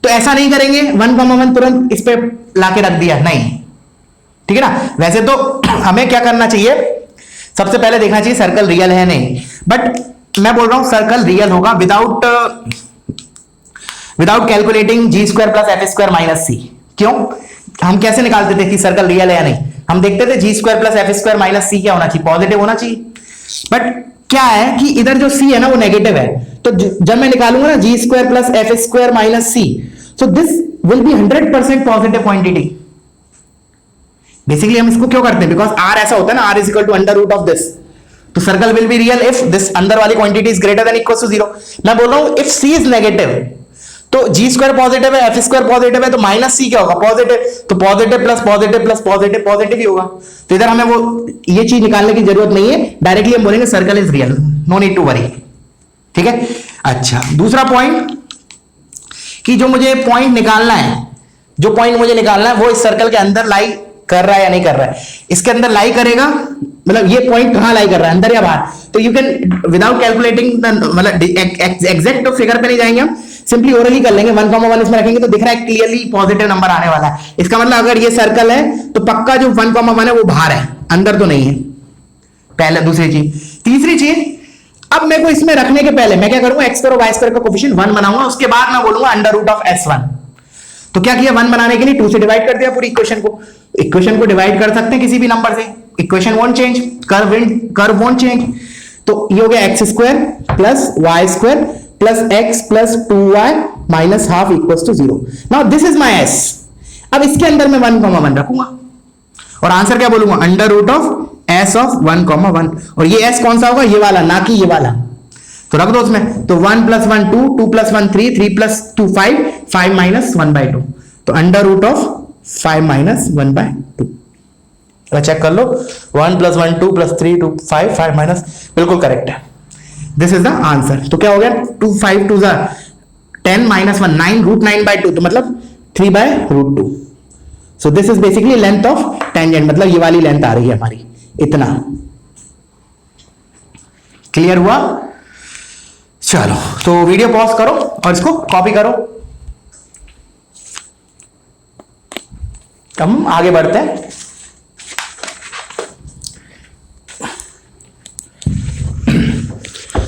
तो ऐसा नहीं करेंगे 1,1 तुरंत इस पे लाके रख दिया, नहीं, ठीक है ना। वैसे तो हमें क्या करना चाहिए, सबसे पहले देखना चाहिए सर्कल रियल है नहीं, बट मैं बोल रहा हूं सर्कल रियल होगा without calculating g square plus f square minus c. क्यों, हम कैसे निकालते थे कि सर्कल रियल है या नहीं, हम देखते थे g square plus f square minus c क्या होना चाहिए, पॉजिटिव होना चाहिए। बट क्या है कि इधर जो सी है ना वो नेगेटिव है, तो जब मैं निकालूंगा ना g square plus f square minus c, so this will be 100% positive quantity. Basically हम इसको क्यों करते हैं, बिकॉज आर ऐसा होता है ना, R is equal to under root of this, तो circle will be real if this अंदर वाली quantity is greater than equal to 0। मैं बोल रहा हूं इफ सी इज नेगेटिव तो जी स्क्वायर पॉजिटिव है, एफ स्क्वायर पॉजिटिव है, तो माइनस सी क्या होगा, पॉजिटिव, तो positive plus positive plus positive positive ही होगा। तो इधर हमें वो ये चीज निकालने की जरूरत नहीं है, डायरेक्टली हम बोलेंगे circle is real, no need to worry, ठीक है। अच्छा, दूसरा पॉइंट कि जो मुझे पॉइंट निकालना है, जो पॉइंट मुझे निकालना है वो इस सर्कल के अंदर लाई कर रहा है या नहीं कर रहा है। इसके अंदर लाई करेगा, मतलब ये पॉइंट कहां लाई कर रहा है, अंदर या बाहर। तो यू कैन विदाउट कैलकुलेटिंग, मतलब एग्जैक्ट फिगर पे नहीं जाएंगे हम, सिंपली ओरली कर लेंगे। 1,1 इसमें रखेंगे तो दिख रहा है क्लियरली पॉजिटिव नंबर आने वाला है। इसका मतलब अगर ये सर्कल है तो पक्का जो 1,1 है वो बाहर है, अंदर तो नहीं है। पहले दूसरी चीज। तीसरी चीज, अब मेरे को इसमें रखने के पहले मैं क्या करूंगा, x स्क्वायर और y स्क्वायर का कोफिशिएंट 1 बनाऊंगा, उसके बाद मैं बोलूंगा अंडर रूट ऑफ s1। तो क्या किया, 1 बनाने के लिए 2 से डिवाइड कर दिया पूरी इक्वेशन को। इक्वेशन को डिवाइड कर सकते हैं किसी भी नंबर से, equation won't change, curve won't change. तो ये हो गया x square plus y square plus x plus 2y minus half equals to 0। Now this is my s। अब इसके अंदर मैं 1,1 रखूंगा और आंसर क्या बोलूंगा, under root of s of 1,1। और ये s कौन सा होगा, ये वाला, ना कि ये वाला। तो रख दो उसमें। तो 1 + 1 2, 2 + 1 3, 3 + 2 5, 5 - 1/2। तो अंडर रूट ऑफ 5 - 1/2। चेक कर लो, 1 + 1 2 + 3 2 5, 5 माइनस, बिल्कुल करेक्ट है। This is the answer. तो क्या हो गया, 2 5 2 10 - 1 9 √9/2, तो मतलब 3/√2। सो this is basically length of tangent, मतलब ये वाली लेंथ आ रही है हमारी, इतना। क्लियर हुआ? चलो, तो वीडियो पॉज करो और इसको कॉपी करो। हम आगे बढ़ते हैं।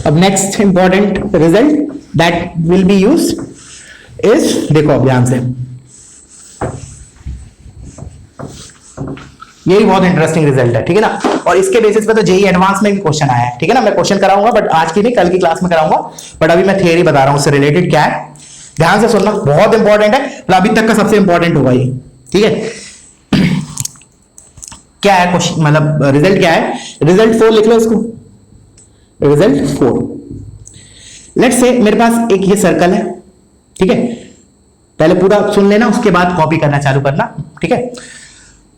अब next important result that will be used is, देखो अब ध्यान से, यही बहुत इंटरेस्टिंग रिजल्ट है, ठीक है ना। और इसके बेसिस पे तो जेई एडवांस में भी क्वेश्चन आया है, ठीक है ना। मैं क्वेश्चन कराऊंगा बट आज की नहीं, कल की क्लास में कराऊंगा। बट अभी मैं थियरी बता रहा हूं, उससे रिलेटेड क्या है, ध्यान से सुनना, बहुत इंपॉर्टेंट है, मतलब अभी तक का सबसे इंपॉर्टेंट होगा ये, ठीक है। क्या है क्वेश्चन, मतलब रिजल्ट क्या है, रिजल्ट 4 लिख लो इसको, रिजल्ट 4। लेट्स से मेरे पास एक ये सर्कल है, ठीक है। पहले पूरा सुन लेना, उसके बाद कॉपी करना चालू करना, ठीक है।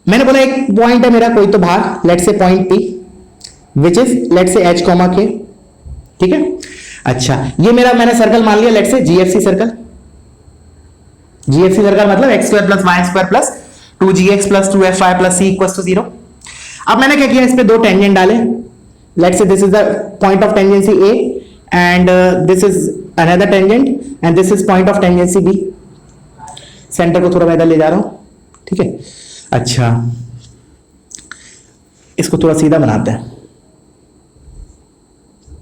मैंने बोला एक पॉइंट है मेरा कोई तो बाहर, let's say point P which is let's say h, k, ठीक है। अच्छा, ये मेरा मैंने सर्कल मान लिया, लेट्स से GFC सर्कल। GFC सर्कल मतलब x² + y² + 2gx + 2fy + c = 0। अब मैंने क्या किया, इस पे दो टेंजेंट डाले। Let's say this is the point of tangency A and this is another tangent and this is point of tangency B। Centre को थोड़ा मैं इधर ले जा रहा हूं, ठीक है। अच्छा, इसको थोड़ा सीधा बनाते हैं,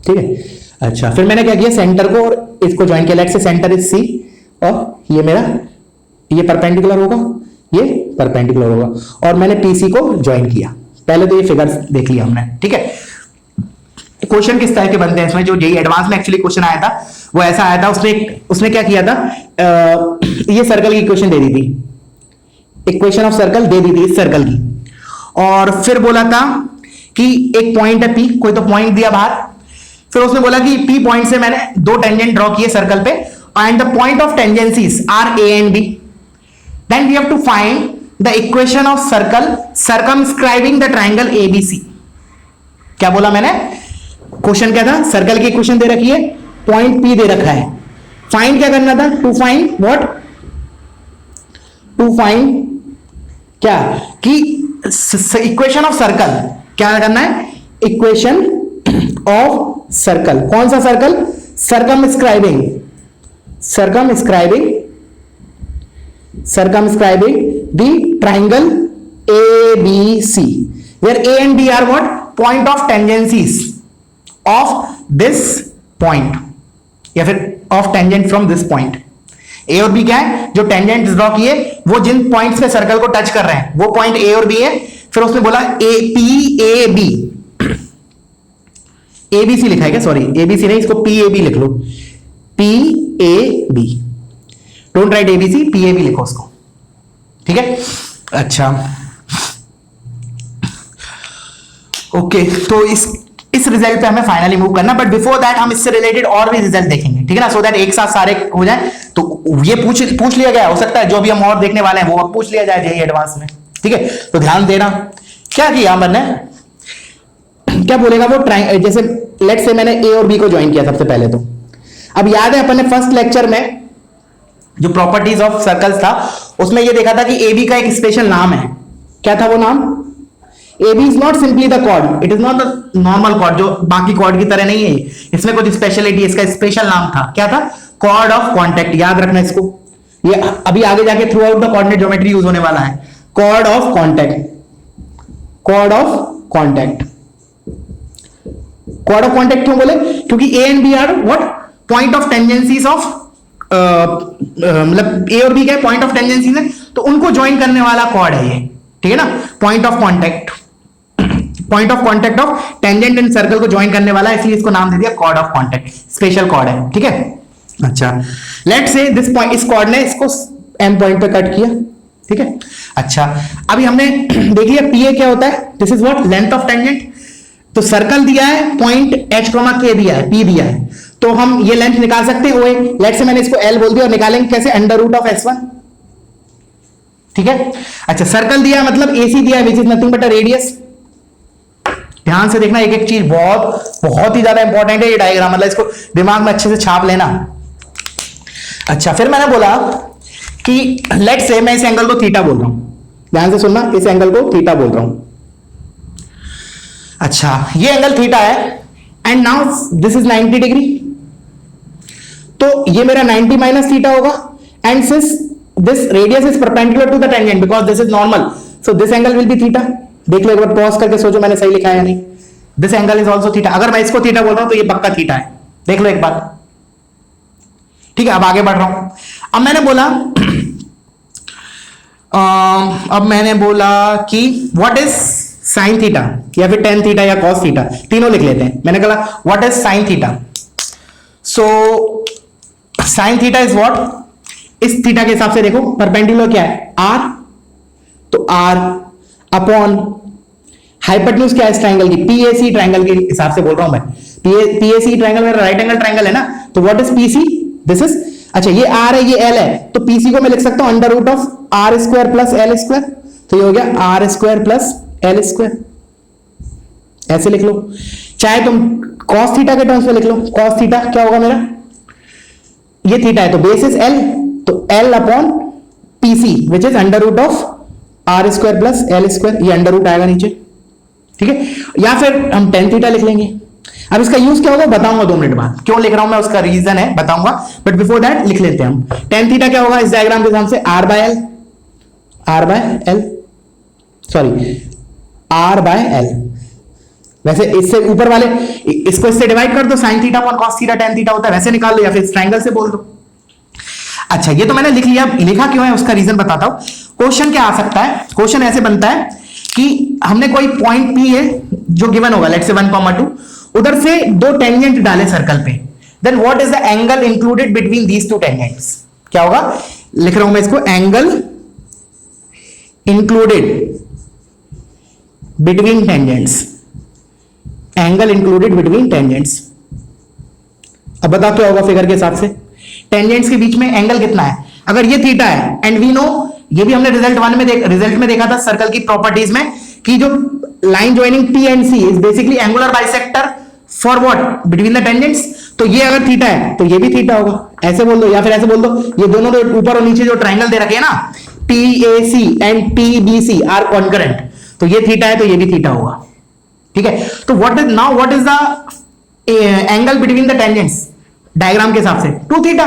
ठीक है। अच्छा, फिर मैंने क्या किया, सेंटर को और इसको ज्वाइन किया। Let's say centre is C और ये मेरा, ये परपेंडिकुलर होगा, ये परपेंडिकुलर होगा, और मैंने PC को ज्वाइन किया। पहले तो ये फिगर्स देख लिया हमने, ठीक है। क्वेश्चन किस तरह के बनते हैं इसमें, जो जेई एडवांस में एक्चुअली क्वेश्चन आया था वो ऐसा आया था, उसने क्या किया था, ये सर्कल की इक्वेशन दे दी थी, इक्वेशन ऑफ सर्कल दे दी थी इस सर्कल की, और फिर बोला था कि एक पॉइंट है P, कोई तो पॉइंट दिया बाहर। फिर उसने बोला कि P पॉइंट से मैंने दो टेंजेंट ड्रॉ किए सर्कल पे, and the point of tangencies are A and B। Then we have to find the equation of circle circumscribing the triangle ABC। क्या बोला मैंने, क्वेश्चन क्या था, सर्कल की इक्वेशन दे रखी है, पॉइंट P दे रखा है, फाइंड क्या करना था, to find what, to find क्या, कि इक्वेशन ऑफ सर्कल, क्या करना है, इक्वेशन ऑफ सर्कल। कौन सा circle, circumscribing the triangle ABC, where A and B are what, point of tangencies of this point, या फिर of tangent from this point। A और B क्या है, जो टेंजेंट ड्रॉ किए वो जिन पॉइंट्स पे सर्कल को टच कर रहे हैं वो पॉइंट A और B है। फिर उसने बोला PAB, ABC लिखा है क्या, सॉरी ABC नहीं, इसको PAB लिख लो, PAB, don't write ABC, PAB लिखो उसको, ठीक है। अच्छा, ओके, तो इस रिजल्ट पे हमें फाइनली मूव करना, बट बिफोर दैट हम इससे रिलेटेड और भी रिजल्ट देखेंगे, ठीक है ना, सो दैट एक साथ सारे हो जाए। तो ये पूछ लिया गया, हो सकता है जो भी हम और देखने वाले हैं वो अब पूछ लिया जाए जेईई एडवांस में, ठीक है। तो ध्यान देना, क्या किया मैंने, क्या बोलेगा वो, जैसे लेट्स से मैंने A और B को ज्वाइन किया सबसे पहले, तो अब याद है अपन ने फर्स्ट लेक्चर में जो प्रॉपर्टीज ऑफ सर्कल्स था उसमें ये देखा था कि ए बी का एक स्पेशल नाम है। क्या था वो नाम? A B is not simply the chord, it is not the normal chord जो बाकी कॉर्ड की तरह नहीं है, इसमें कुछ स्पेशलिटी है, इसका स्पेशल नाम था। क्या था? Chord of contact. याद रखना इसको, ये अभी आगे जाके throughout the coordinate geometry use होने वाला है। Chord of contact, chord of contact. Chord of contact क्यों बोले? क्योंकि A and B are what? Point of tangencies of, मतलब ए और बी क्या पॉइंट ऑफ टेंजेंसीज है, तो उनको ज्वाइन करने वाला कॉर्ड है ये, ठीक है ना? Point of contact, point of contact of tangent and circle को ज्वाइन करने वाला है, इसलिए इसको नाम दे दिया chord of contact, special chord है, ठीक है? अच्छा, लेट्स से दिस पॉइंट, इस कॉर्ड ने इसको एम पॉइंट पे कट किया, ठीक है? अच्छा, अभी हमने देख लिया पी ए क्या होता है, this is what? Length of tangent. तो सर्कल दिया है, पॉइंट एच कॉमा के दिया है, पी दिया है, तो हम ये लेंथ निकाल सकते हैं ओए। लेट्स से मैंने इसको एल बोल दिया और निकालेंगे कैसे? अंडर रूट ऑफ एस1, ठीक है? अच्छा, सर्कल दिया मतलब एसी दिया है which is nothing but a radius. ध्यान से देखना, एक एक चीज बहुत ही ज्यादा इंपॉर्टेंट है ये डायग्राम, मतलब इसको दिमाग में अच्छे से छाप लेना। अच्छा, फिर मैंने बोला कि लेट्स से मैं इस एंगल को थीटा बोल रहा हूं, ध्यान से सुनना, इस एंगल को थीटा बोल रहा हूं। अच्छा, ये एंगल थीटा है and now this is 90 degree, तो ये मेरा 90 माइनस थीटा होगा and since this radius is perpendicular to the tangent because this is normal, so this angle will be theta. देख लो एक बार, पॉज करके सोचो मैंने सही लिखा है या नहीं। This angle is also theta. अगर मैं इसको थीटा बोल रहा हूं तो ये पक्का थीटा है, देख लो एक बार, ठीक है? अब आगे बढ़ रहा हूं। अब मैंने बोला कि व्हाट इज साइन थीटा या फिर टेन थीटा या कॉस थीटा, तीनों लिख लेते हैं। मैंने कहा what is sine theta, so sine theta is what? इस थीटा के हिसाब से देखो, परपेंडिकुलर क्या है? आर, तो आर अपॉन हाइपोटेन्यूज क्या है इस ट्रायंगल की? पीएसी ट्रायंगल के हिसाब से बोल रहा हूं मैं। पीएसी ट्रायंगल मेरा राइट एंगल ट्रायंगल है ना, तो what is PC? This is, अच्छा ये आर है, ये एल है, तो पीसी को मैं लिख सकता हूं under root of are square plus L square, तो ये हो गया r square plus L square, ऐसे लिख लो। चाहे तुम कॉस थीटा के टर्म्स में लिख लो, कॉस थीटा क्या होगा मेरा? ये थीटा है तो बेस इज एल, तो l upon PC which is under root of are square plus L square, ये अंडर रूट आएगा नीचे, ठीक है? या फिर हम टेन थीटा लिख लेंगे। अब इसका यूज क्या होगा बताऊंगा 2 मिनट बाद, क्यों लिख रहा हूं मैं उसका रीजन है बताऊंगा, बट बिफोर दैट लिख लेते हैं हम। टेन थीटा क्या होगा इस डायग्राम के हिसाब से? R by l, r by l, sorry r by l. वैसे इससे ऊपर वाले इसको इससे डिवाइड कर दो, sine theta upon cos theta tan theta होता है, वैसे निकाल लो या फिर इस ट्रायंगल से बोल दो। अच्छा, ये तो मैंने लिख लिया, लिखा क्यों है उसका रीजन बताता हूं। क्वेश्चन क्या आ सकता है? क्वेश्चन ऐसे बनता है कि हमने कोई पॉइंट पी है जो गिवन होगा, लेट्स से 1,2, उधर से 2 टेंजेंट डाले सर्कल पे, then what is the angle included between these 2 tangents? क्या होगा? लिख रहा हूं मैं इसको, angle included between tangents, angle included between tangents. अब बताओ क्या होगा फिगर के हिसाब से? टेंजेंट्स के बीच में एंगल कितना है? अगर ये थीटा है एंड वी नो, ये भी हमने रिजल्ट में देखा था सर्कल की प्रॉपर्टीज में, कि जो line joining P and C is basically angular bisector for what? Between the tangents. तो ये अगर थीटा है तो ये भी थीटा होगा, ऐसे बोल दो, या फिर ऐसे बोल दो, ये दोनों ऊपर और नीचे जो ट्रायंगल दे रखे हैं ना, PAC and PBC are concurrent, तो ये थीटा है तो ये भी थीटा होगा, ठीक है? तो what is the angle between the tangents diagram के हिसाब से? 2 थीटा।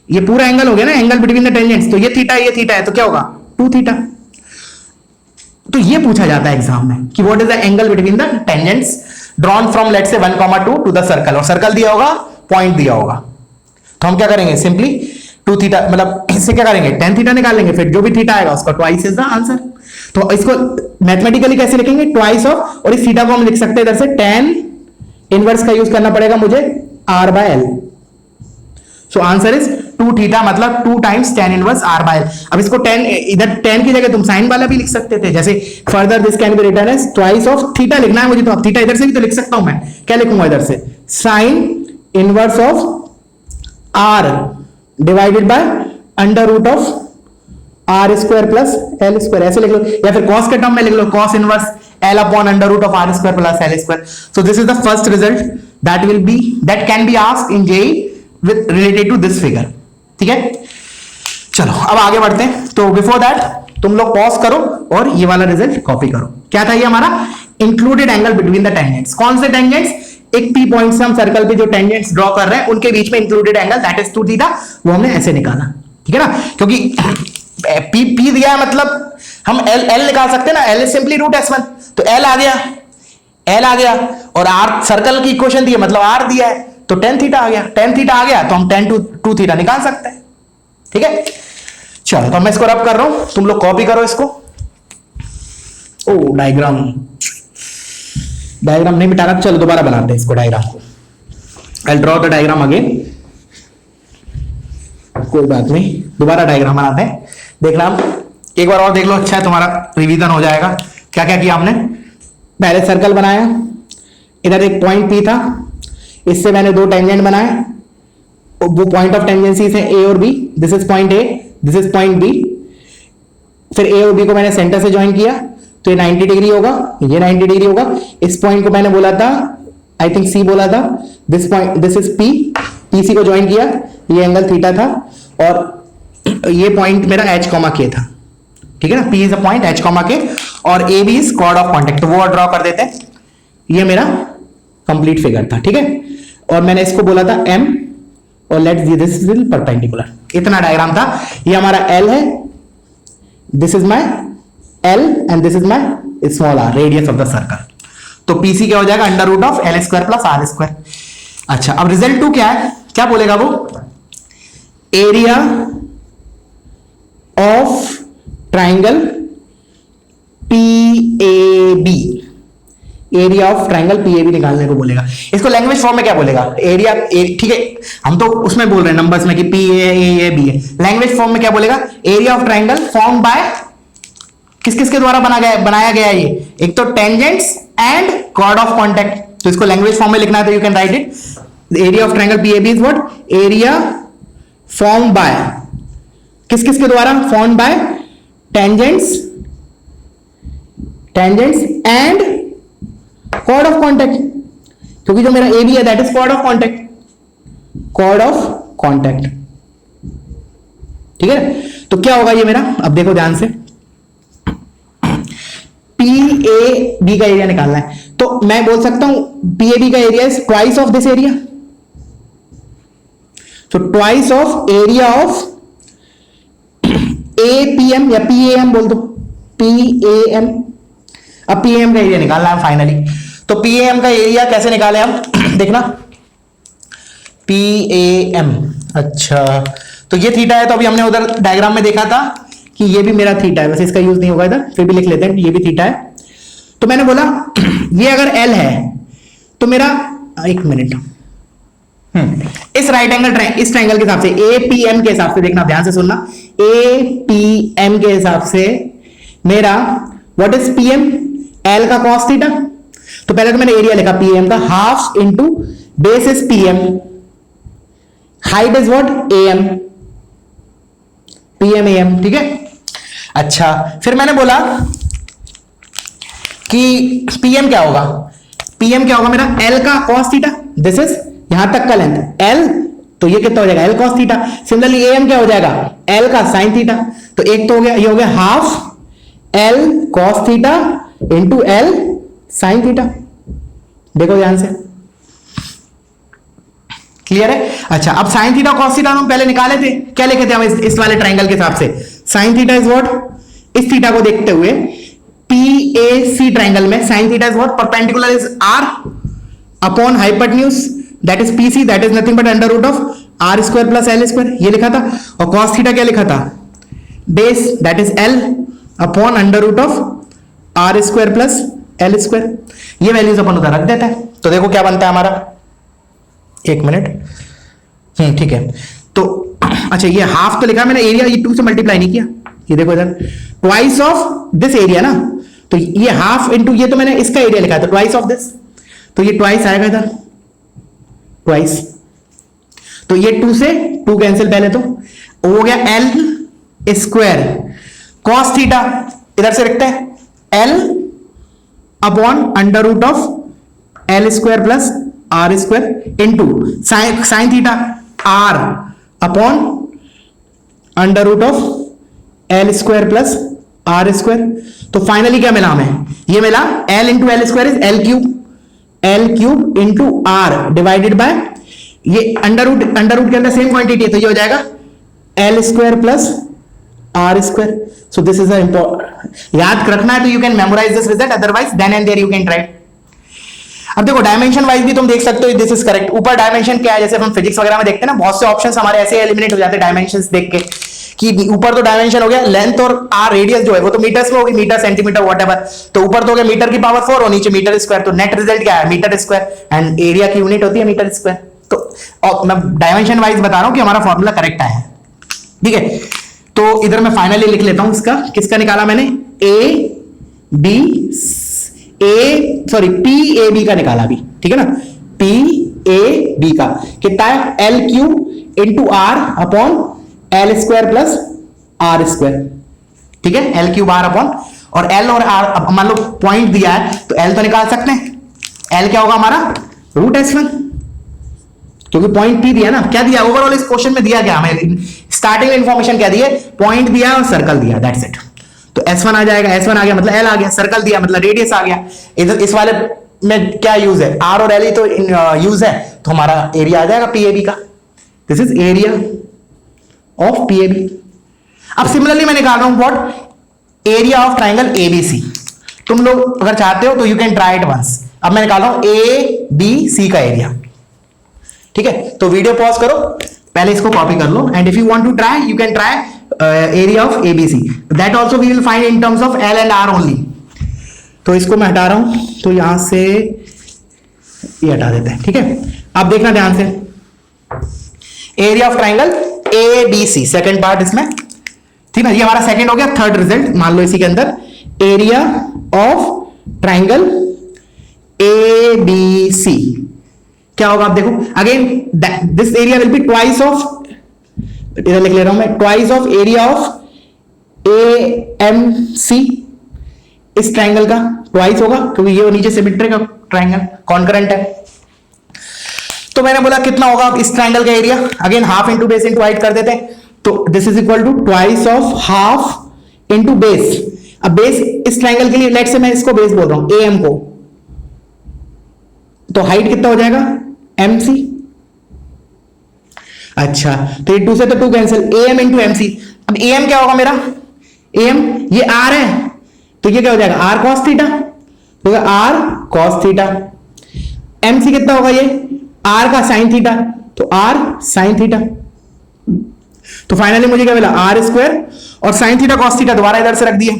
ये पूरा एंगल हो गया ना एंगल बिटवीन द टेंजेंट्स, तो ये थीटा है तो क्या होगा? 2 थीटा। तो ये पूछा जाता है एग्जाम में कि what is the angle between the tangents drawn from let's say 1,2 to the circle, और सर्कल दिया होगा, पॉइंट दिया होगा, तो हम क्या करेंगे? सिंपली 2 थीटा, मतलब इससे क्या करेंगे? टेन थीटा निकाल लेंगे, फिर जो भी थीटा आएगा उसका ट्वाइस इज द आंसर। तो इसको मैथमेटिकली कैसे लिखेंगे? ट्वाइस ऑफ, और इस थीटा को हम लिख सकते हैं इधर से टेन इनवर्स का यूज करना पड़ेगा मुझे, r by l. So answer is 2 theta, मतलब 2 times tan inverse r by l. अब इसको 10 इधर 10 की जगह तुम साइन वाला भी लिख सकते थे, जैसे further this can be written as twice of theta लिखना है मुझे, तो अब थीटा इधर से भी तो लिख सकता हूं मैं। क्या लिखूंगा इधर से? Sine inverse of r divided by under root of are square plus L square, ऐसे लिख लो, या फिर कॉस के टर्म में लिख लो, cos inverse L upon under root of are square plus L square. So this is the first result that can be asked in JEE with related to this figure. ठीक है, चलो अब आगे बढ़ते हैं। तो बिफोर दैट तुम लोग पॉज करो और ये वाला रिजल्ट कॉपी करो। क्या था ये हमारा? Included angle between the tangents. कौन से टेंजेंट्स? एक पी पॉइंट से हम सर्कल पे जो टेंजेंट्स ड्रॉ कर रहे हैं उनके बीच में included angle that is 2 theta, वो हमने ऐसे निकाला। ठीक है ना, क्योंकि पी दिया है मतलब हम एल निकाल सकते हैं ना, L is simply root S1, तो एल आ गया और आर सर्कल की इक्वेशन दी है मतलब आर दिया है तो tan थीटा आ गया। tan थीटा आ गया तो हम tan 2 थीटा निकाल सकते हैं। ठीक है, चलो तो मैं इसको रब कर रहा हूं, तुम लोग कॉपी करो इसको। ओ डायग्राम नहीं मिटा रहा, चलो दोबारा बनाते हैं इसको डायग्राम को। I draw the diagram again, कोई बात नहीं, दोबारा डायग्राम बनाते हैं। देखना एक बार और देख लो, अच्छा है तुम्हारा रिवीजन हो जाएगा। क्या क्या किया हमने? पहले सर्कल बनाया, इधर एक पॉइंट P था, इससे मैंने दो टेंजेंट बनाए, वो पॉइंट ऑफ टेंजेंसी है A और B। This is point A, this is point B। फिर A और B को मैंने सेंटर से ज्वाइन किया तो ये 90 डिग्री होगा, ये 90 डिग्री होगा। इस पॉइंट को मैंने बोला था, आई थिंक C बोला था, this point, this is P, PC को ज्वाइन किया, ये एंगल थीटा था और ये पॉइंट मेरा H, K था। ठीक है ना, P is a point, H, K और AB is chord of contact, तो वो ड्रॉ कर देते हैं। ये मेरा कंप्लीट फिगर था। ठीक है, और मैंने इसको बोला था M और let's see this is perpendicular. इतना डायग्राम था। ये हमारा L है, this is my L and this is my small r, radius of the circle. तो PC क्या हो जाएगा? Under root of L square plus R square. अच्छा, अब रिजल्ट 2 क्या है? क्या बोलेगा वो? Area of triangle PAB, area of triangle PAB निकालने को बोलेगा। इसको लैंग्वेज फॉर्म में क्या बोलेगा? एरिया, ठीक है, हम तो उसमें बोल रहे हैं नंबर्स में कि PAB है। लैंग्वेज फॉर्म में क्या बोलेगा? Area of triangle form by, किस किस के द्वारा बनाया गया ये? एक तो tangents and chord of contact. तो इसको लैंग्वेज फॉर्म में लिखना है तो you can write it. Area of triangle PAB is what? Area form by, किस किस के द्वारा? Form by tangents and chord of contact, क्योंकि जो मेरा AB है that is chord of contact. ठीक है, तो क्या होगा ये मेरा? अब देखो ध्यान से, PAB का एरिया निकालना है तो मैं बोल सकता हूं PAB का area is twice of this area, तो twice of area of APM या PAM बोल दो, PAM। अब PAM का एरिया निकालना है फाइनली, तो PAM का एरिया कैसे निकाले हम? देखना, PAM, अच्छा तो ये थीटा है, तो अभी हमने उधर डायग्राम में देखा था कि ये भी मेरा थीटा है, वैसे इसका यूज नहीं होगा इधर, फिर भी लिख लेते हैं, ये भी थीटा है। तो मैंने बोला ये अगर L है तो मेरा, एक मिनट, इस राइट एंगल इस ट्राइंगल के हिसाब से APM के हिसाब से, देखना ध्यान से सुनना, APM के हिसाब से मेरा व्हाट इज PM? L का cos थीटा। तो पहले तो मैंने एरिया लिखा PM का, half into base is PM, height is what? AM, PM AM। ठीक है, अच्छा फिर मैंने बोला कि PM क्या होगा? PM क्या होगा मेरा? L का cos थीटा, दिस इज यहां तक का लेंथ L, तो ये कितना हो जाएगा? L cos theta. Similarly AM क्या हो जाएगा? L का sin थीटा। तो एक तो हो गया, ये हो गया half L cos theta into L sin theta. देखो ध्यान से, क्लियर है? अच्छा, अब sin थीटा cos थीटा हम पहले निकाले थे, क्या लिखे थे हम इस वाले ट्राइंगल के हिसाब से? sin theta is what? इस थीटा को देखते हुए PAC ट्राइंगल में sin theta is what? Perpendicular is R upon hypotenuse that is PC, that is nothing but under root of R square plus L square, ये लिखा था। और cos theta क्या लिखा था? Base that is L upon under root of R square plus L square. ये values अपन उधर रख देते हैं, तो देखो क्या बनता है हमारा, एक मिनट, ठीक है। तो अच्छा, ये हाफ तो लिखा मैंने, एरिया ये 2 से मल्टीप्लाई नहीं किया, ये देखो इधर ट्वाइस ऑफ दिस एरिया ना, तो ये हाफ इंटू ये तो मैंने इसका एरिया लिखा था ट्वाइस ऑफ दिस, तो ये ट्वाइस आएगा इधर, ट्वाइस। तो ये 2 से 2 कैंसिल, पहले तो हो गया L स्क्वायर cos थीटा, इधर से रखते हैं L upon under root of L square plus R square into sine theta, r upon under root of l square plus r square. तो फाइनली क्या मिला हमें, ये मिला l into l square is l cube into r divided by ये अंडर रूट के अंदर सेम क्वांटिटी है, तो ये हो जाएगा l square plus r square. So this is याद रखना है तो you can memorise this result, otherwise then and there you can try. अब देखो डायमेंशन वाइज भी तुम देख सकते हो, दिस इज करेक्ट। ऊपर डायमेंशन क्या है, जैसे हम फिजिक्स वगैरह में देखते हैं ना, बहुत से ऑप्शंस हमारे ऐसे एलिमिनेट हो जाते हैं डायमेंशंस देख के, कि ऊपर तो डायमेंशन हो गया लेंथ और आर रेडियस जो है वो तो मीटर्स में होगी, मीटर सेंटीमीटर व्हाटएवर, तो ऊपर तो हो गया मीटर की पावर 4 और नीचे मीटर स्क्वायर, तो नेट रिजल्ट क्या है मीटर स्क्वायर, एंड एरिया की यूनिट होती है मीटर स्क्वायर। तो मैं डायमेंशन वाइज बता रहा हूं कि हमारा फॉर्मूला करेक्ट आया है, ठीक है। तो इधर मैं फाइनली लिख लेता हूं, इसका किसका निकाला मैंने, पी ए बी का निकाला अभी, ठीक है ना, पी ए बी का कितना है, l cube into r upon l square plus r square, ठीक है, एल क्यूब आर अपॉन, और एल और आर मान लो पॉइंट दिया है तो एल तो निकाल सकते हैं, एल क्या होगा हमारा रूट S1, क्योंकि पॉइंट पी दिया ना, क्या दिया ओवरऑल इस क्वेश्चन में दिया क्या हमें, स्टार्टिंग में इंफॉर्मेशन क्या दी है, पॉइंट दिया और सर्कल दिया, दैट्स इट। तो S1 आ जाएगा, S1 आ गया मतलब L आ गया, सर्कल दिया मतलब रेडियस आ गया। इधर इस वाले में क्या यूज है, R और L ही तो यूज है, तो हमारा एरिया आ जाएगा PAB का, this is area of PAB। अब सिमिलरली मैं निकाल रहा हूं what, area of triangle ABC। तुम लोग अगर चाहते हो तो you can try it once. अब मैं निकाल रहा हूं ABC का एरिया, ठीक है। तो वीडियो पॉज करो, पहले इसको कॉपी कर लो, and if you want to try you can try area of ABC, that also we will find in terms of L and R only. तो इसको मैं हटा रहा हूं, तो यहां से ये हटा देते हैं, ठीक है। अब देखना ध्यान से, area of triangle ABC second part इसमें, ठीक है, ये हमारा सेकंड हो गया। थर्ड रिजल्ट मान लो इसी के अंदर, एरिया ऑफ ट्राइंगल ABC क्या होगा, आप देखो again this area will be twice of, इधर लिख ले रहा हूं मैं, twice of area of AMC, इस ट्राइंगल का ट्वाइस होगा क्योंकि ये नीचे सिमेट्रिक का ट्राइंगल कॉन्करेंट है। तो मैंने बोला कितना होगा इस ट्राइंगल का area, again half into base into height कर देते हैं, तो this is equal to twice of half into base. अब बेस इस ट्राइंगल के लिए लेट से मैं इसको बेस बोल रहा हूं AM को, तो हाइट कितना हो जाएगा MC। अच्छा तो ये 2 से तो 2 कैंसिल, AM इंटू MC। अब AM क्या होगा मेरा, AM ये R है तो ये क्या हो जाएगा R cos थीटा, तो R cos थीटा। MC कितना होगा, ये R का साइन थीटा, तो R साइन थीटा। तो फाइनली मुझे क्या मिला, R स्क्वायर और साइन थीटा cos थीटा दोबारा इधर से रख दिया,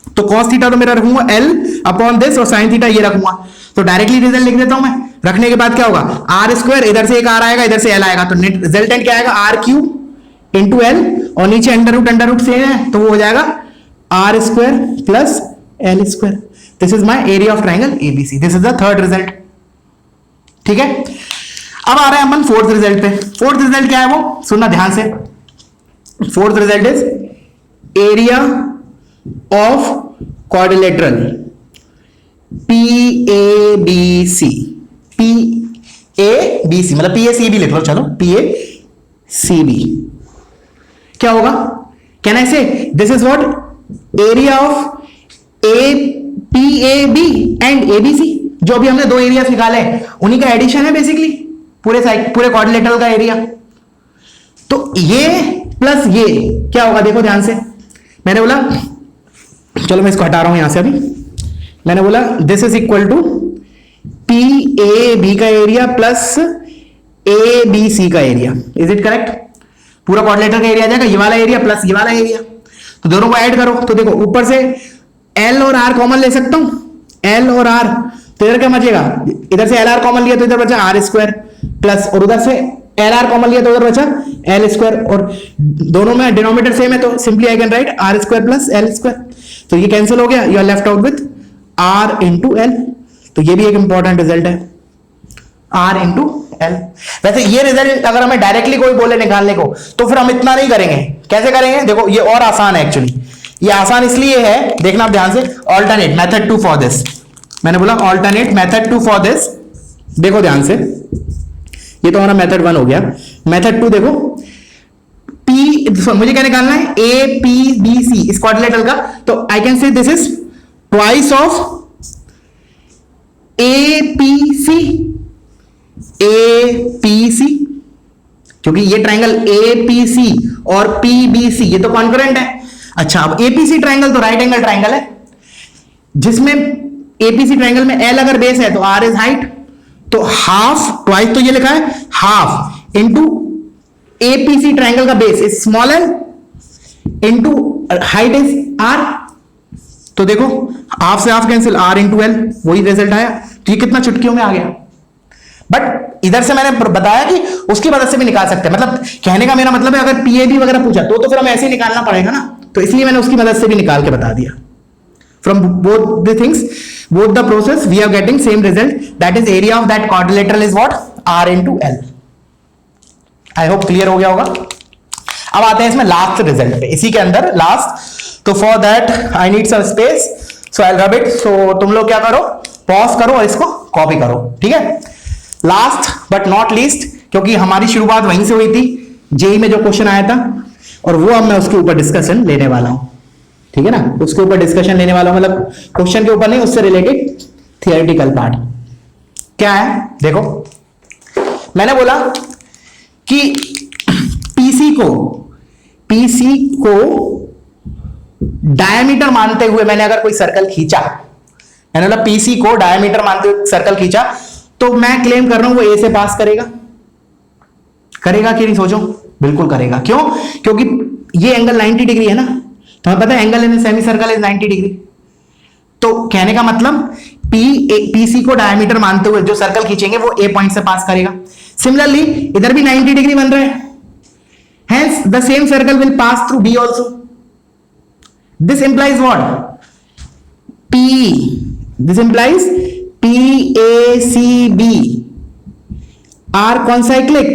तो cos थीटा तो मेरा रखूंगा L अपॉन दिस और साइन थीटा ये रखूंगा, तो डायरेक्टली रिजल्ट लिख देता हूं मैं। रखने के बाद क्या होगा, R स्क्वायर, इधर से एक R आएगा इधर से L आएगा, तो नेट रिजल्टेंट क्या आएगा, R क्यूब इंटू L, और नीचे अंडर रूट सेम है तो वो हो जाएगा R square plus L square. This is my area of triangle ABC, this is the third result, ठीक है। अब आ रहे हैं अपन फोर्थ रिजल्ट पे। फोर्थ रिजल्ट क्या है वो सुनना ध्यान से, fourth result is area of quadrilateral PABC, PABC मतलब PACB लिख लो, चलो PACB क्या होगा, कैन आई से this is what area of PAB and ABC, जो भी हमने दो एरियाज निकाले उन्हीं का एडिशन है बेसिकली, पूरे क्वाड्रिलेटरल का एरिया। तो ये प्लस ये क्या होगा, देखो ध्यान से, मैंने बोला चलो मैं इसको हटा रहा हूं यहां से, अभी मैंने बोला this is equal to PAB का एरिया प्लस ABC का एरिया, इज इट करेक्ट। पूरा क्वाड्रिलेटरल का एरिया आ जाएगा, ये वाला एरिया प्लस ये वाला एरिया, तो दोनों को ऐड करो, तो देखो ऊपर से L और R कॉमन ले सकता हूं, L और R, तो इधर क्या बचेगा, इधर से LR कॉमन लिया तो इधर बचा R स्क्वायर प्लस, और उधर से LR कॉमन लिया तो उधर बचा L स्क्वायर, और दोनों में डिनोमिनेटर सेम है तो simply I can write R square plus L square, तो ये कैंसिल हो गया, you are left out with R into L। तो ये भी एक इंपॉर्टेंट रिजल्ट है, R इंटू L। वैसे ये रिजल्ट अगर हमें डायरेक्टली कोई बोले निकालने को तो फिर हम इतना नहीं करेंगे, कैसे करेंगे, देखो ये और आसान है एक्चुअली, ये आसान इसलिए है, देखना आप ध्यान से, ऑल्टरनेट मेथड 2 फॉर दिस, मैंने बोला ऑल्टरनेट मेथड 2 फॉर दिस, देखो ध्यान से, ये तो हमारा मेथड 1 हो गया, मेथड 2 देखो, मुझे क्या निकालना है, ए पी बी सी इस क्वाड्रिलेटरल का, तो I can say this is twice of A P C, A P C, क्योंकि ये ट्राइंगल ए पी सी और पी बी सी ये तो कॉन्करेंट है। अच्छा, अब एपीसी ट्राइंगल तो राइट एंगल ट्राइंगल है, जिसमें एपीसी ट्राइंगल में एल अगर बेस है तो आर इज हाइट, तो हाफ ट्वाइस, तो ये लिखा है हाफ इंटू एपीसी ट्राइंगल का base is small L into height is R, तो देखो हाफ से half cancel, R into L, वही रिजल्ट आया। तो ये कितना चुटकियों में आ गया। बट इधर से मैंने बताया कि उसकी मदद से भी निकाल सकते हैं, मतलब कहने का मेरा मतलब है अगर पीएबी वगैरह पूछा तो फिर हमें ऐसे ही निकालना पड़ेगा ना, तो इसलिए मैंने उसकी मदद से भी निकाल के बता दिया। From both the things, both the process we are getting same result, that is area of that quadrilateral is what, R into L. I hope clear हो गया होगा। अब आते हैं इसमें लास्ट रिजल्ट पे, इसी के अंदर लास्ट, तो for that I need some space, so I rub it. सो तुम लोग क्या करो, पॉज करो और इसको कॉपी करो, ठीक है। लास्ट बट नॉट लीस्ट, क्योंकि हमारी शुरुआत वहीं से हुई थी, जेई में जो क्वेश्चन आया था, और वो अब मैं उसके ऊपर डिस्कशन लेने वाला हूं, ठीक है ना, उसके ऊपर डिस्कशन लेने वाला हूं, मतलब क्वेश्चन के ऊपर नहीं, उससे रिलेटेड थियोरेटिकल पार्ट क्या है। देखो मैंने बोला कि पीसी को डायमीटर मानते हुए मैंने अगर कोई सर्कल खींचा, मैंने बोला पीसी को डायमीटर मानते हुए सर्कल खींचा, तो मैं क्लेम कर रहा हूं वो ए से पास करेगा, करेगा कि नहीं, सोचो, बिल्कुल करेगा। क्यों? क्योंकि ये एंगल 90 डिग्री है ना, तो हमें पता है angle in semi circle is 90 degree, तो कहने का मतलब पीसी को डायमीटर मानते हुए जो सर्कल खींचेंगे वो ए पॉइंट से पास करेगा। सिमिलरली इधर भी 90 डिग्री बन रहा है, hence the same circle will pass through B also. This implies what? This implies PACB are concyclic.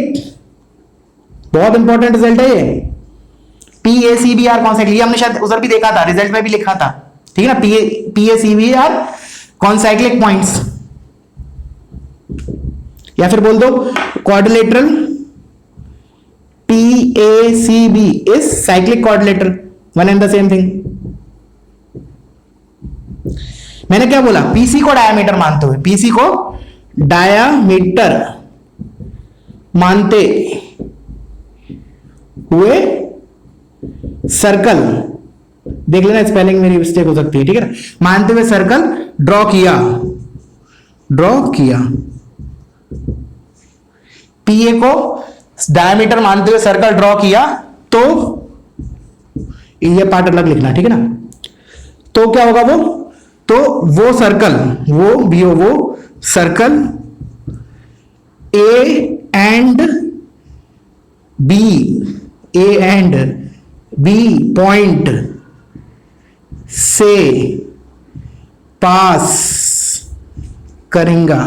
बहुत इंपॉर्टेंट रिजल्ट है ये, PACB are concyclic। ये हमने शायद उधर भी देखा था, रिजल्ट में भी लिखा था, ठीक है ना, PACB are concyclic points, या फिर बोल दो quadrilateral PACB is cyclic quadrilateral, one and the same thing। मैंने क्या बोला, पीसी को डायमीटर मानते हुए, पीसी को डायमीटर मानते हुए सर्कल, देख लेना स्पेलिंग मेरी मिस्टेक हो सकती है, ठीक है ना, मानते हुए सर्कल ड्रॉ किया, पीए को डायमीटर मानते हुए सर्कल ड्रॉ किया, तो ये पार्ट अलग लिखना, ठीक है ना, तो क्या होगा वो सर्कल, वो circle A and B point से पास करेगा,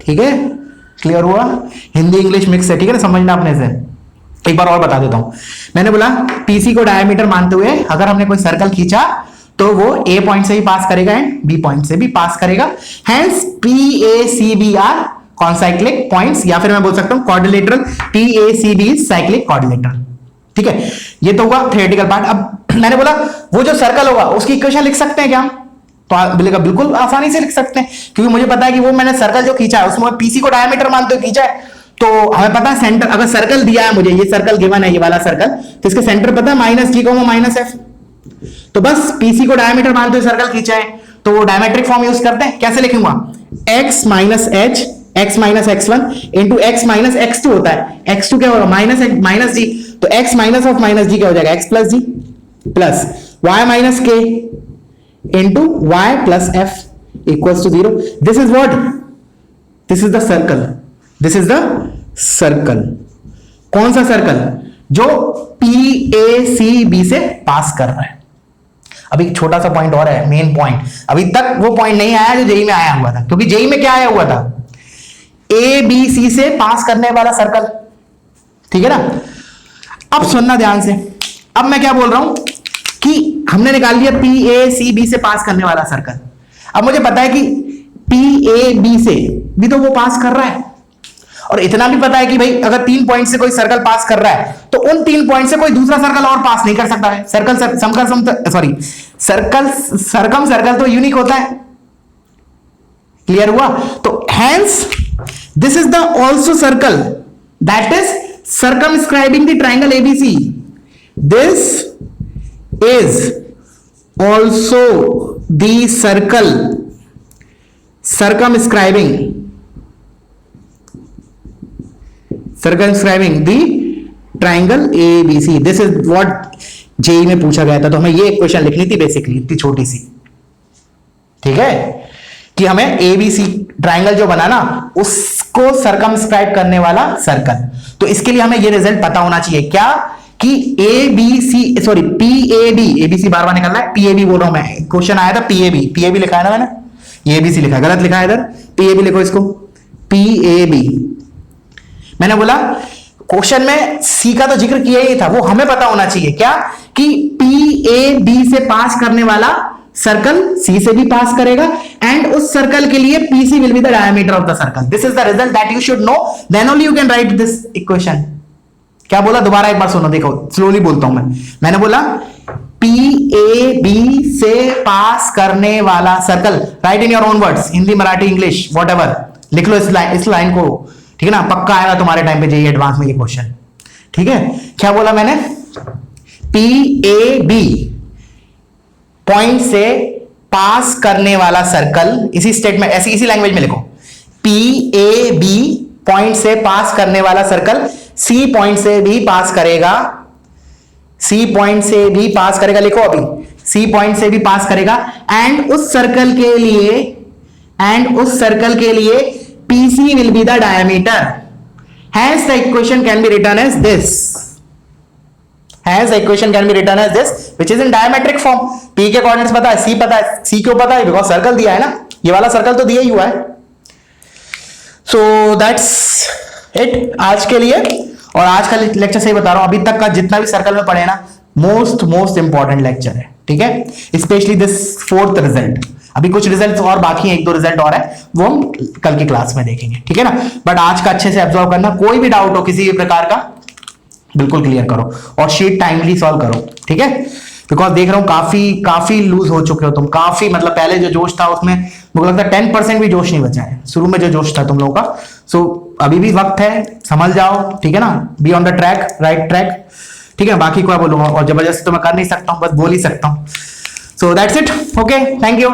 ठीक है, क्लियर हुआ। हिंदी इंग्लिश मिक्स है, ठीक है ना, समझना अपने से। एक बार और बता देता हूं, मैंने बोला पीसी को डायमीटर मानते हुए अगर हमने कोई सर्कल खींचा तो वो ए पॉइंट से भी पास करेगा एंड बी पॉइंट से भी पास करेगा, hence PACB are concyclic points, या फिर मैं बोल सकता हूं quadrilateral, PACB is cyclic quadrilateral, ठीक है। ये तो हुआ थ्योरेटिकल पार्ट। अब मैंने बोला वो जो सर्कल होगा उसकी इक्वेशन लिख सकते हैं क्या, तो बिल्कुल आसानी से लिख सकते हैं, क्योंकि मुझे पता है कि वो मैंने सर्कल जो खींचा है उसमें पीसी को डायमीटर मानते हुए खींचा है, तो हमें पता है सेंटर, अगर सर्कल दिया है मुझे, ये सर्कल गिवन है, ये वाला सर्कल, तो इसके सेंटर पता है -G, -F, तो बस पीसी को डायमीटर मानते हुए सर्कल खींचा है, तो वो डायमेट्रिक फॉर्म यूज करते हैं। कैसे लिखूंगा, x - x1 into x - x2 होता है, x2 क्या होगा -g, तो x माइनस ऑफ -g क्या हो जाएगा, x + g plus y - k into y plus f equals to 0. This is what? This is the circle. This is the circle. कौन सा सर्कल, जो PACB से पास कर रहा है। अभी छोटा सा पॉइंट और है, मेन पॉइंट, अभी तक वो पॉइंट नहीं आया जो जेई में आया हुआ था, क्योंकि जेई में क्या आया हुआ था, ABC से पास करने वाला सर्कल, ठीक है ना। अब सुनना ध्यान से, अब मैं क्या बोल रहा हूं कि हमने निकाल लिया PACB से पास करने वाला सर्कल, अब मुझे पता है कि PAB से भी तो वो पास कर रहा है, और इतना भी पता है कि भाई अगर 3 पॉइंट से कोई सर्कल पास कर रहा है तो उन 3 पॉइंट से कोई दूसरा सर्कल और पास नहीं कर सकता है। सरकम सर्कल तो यूनिक होता है। क्लियर हुआ? तो hence this is the also circle that is circumscribing the triangle ABC. This is also the circle circumscribing the triangle ABC. This is what JEE में पूछा गया था, तो हमें ये इक्वेशन लिखनी थी बेसिकली, इतनी छोटी सी, ठीक है, कि हमें एबीसी ट्राइंगल जो बना ना उसको सर्कमस्क्राइब करने वाला सर्कल। तो इसके लिए हमें ये रिजल्ट पता होना चाहिए क्या, कि एबीसी सॉरी पीएबी, एबीसी बार बार निकल रहा है, पीएबी बोल रहा हूं मैं, क्वेश्चन आया था पीएबी, पीएबी लिखा है ना मैंने, ये एबीसी लिखा है, गलत लिखा है इधर, पीएबी लिखो इसको, पीएबी। मैंने बोला क्वेश्चन में सी का तो जिक्र किया ही था, वो हमें पता होना चाहिए क्या, कि पीएबी से पास करने वाला सर्कल सी से भी पास करेगा एंड उस सर्कल के लिए PC will be the diameter of the circle. This is the result that you should know, then only you can write this equation. क्या बोला, दोबारा एक बार सुनो, देखो स्लोली बोलता हूं मैंने बोला पीएबी से पास करने वाला circle, right in your own words, Hindi Marathi English whatever, लिख लो इस लाइन को, ठीक है ना, पक्का आएगा तुम्हारे टाइम पे जेईई एडवांस में ये क्वेश्चन, ठीक है। क्या बोला मैंने, पीएबी पॉइंट से पास करने वाला सर्कल, इसी स्टेटमेंट ऐसी इसी लैंग्वेज में लिखो, पीएबी पॉइंट से पास करने वाला सर्कल सी पॉइंट से भी पास करेगा, सी पॉइंट से भी पास करेगा, लिखो अभी, सी पॉइंट से भी पास करेगा एंड उस सर्कल के लिए PC will be the diameter, hence the equation can be written as this, which is in diametric form। P के कोऑर्डिनेट्स पता है, C पता है, C क्यों पता है, बिकॉज सर्कल दिया है ना, ये वाला सर्कल तो दिया ही हुआ है। सो दैट्स इट आज के लिए, और आज का लेक्चर सही बता रहा हूं, अभी तक का जितना भी सर्कल में पढ़े ना, मोस्ट इंपॉर्टेंट लेक्चर है, ठीक है, स्पेशली दिस 4th रिजल्ट। अभी कुछ रिजल्ट्स और बाकी हैं, 1-2 रिजल्ट और है, वो हम कल की क्लास में देखेंगे, ठीक है ना। बट आज का अच्छे से ऑब्जर्व करना, कोई भी डाउट हो किसी भी प्रकार का बिल्कुल क्लियर करो और शीट टाइमली सॉल्व करो, ठीक है, बिकॉज देख रहा हूं काफी लूज हो चुके हो तुम, काफी, मतलब पहले जो जोश था उसमें मुझे लगता है 10% भी जोश नहीं बचा है, शुरू में जो जोश था तुम लोगों का। सो अभी भी वक्त है, संभल जाओ, ठीक है ना, be on the track, right track, ठीक है। बाकी क्या बोलूंगा, और जबरदस्ती तो मैं कर नहीं सकता हूं, बस बोल ही सकता हूं। So that's it, okay, thank you.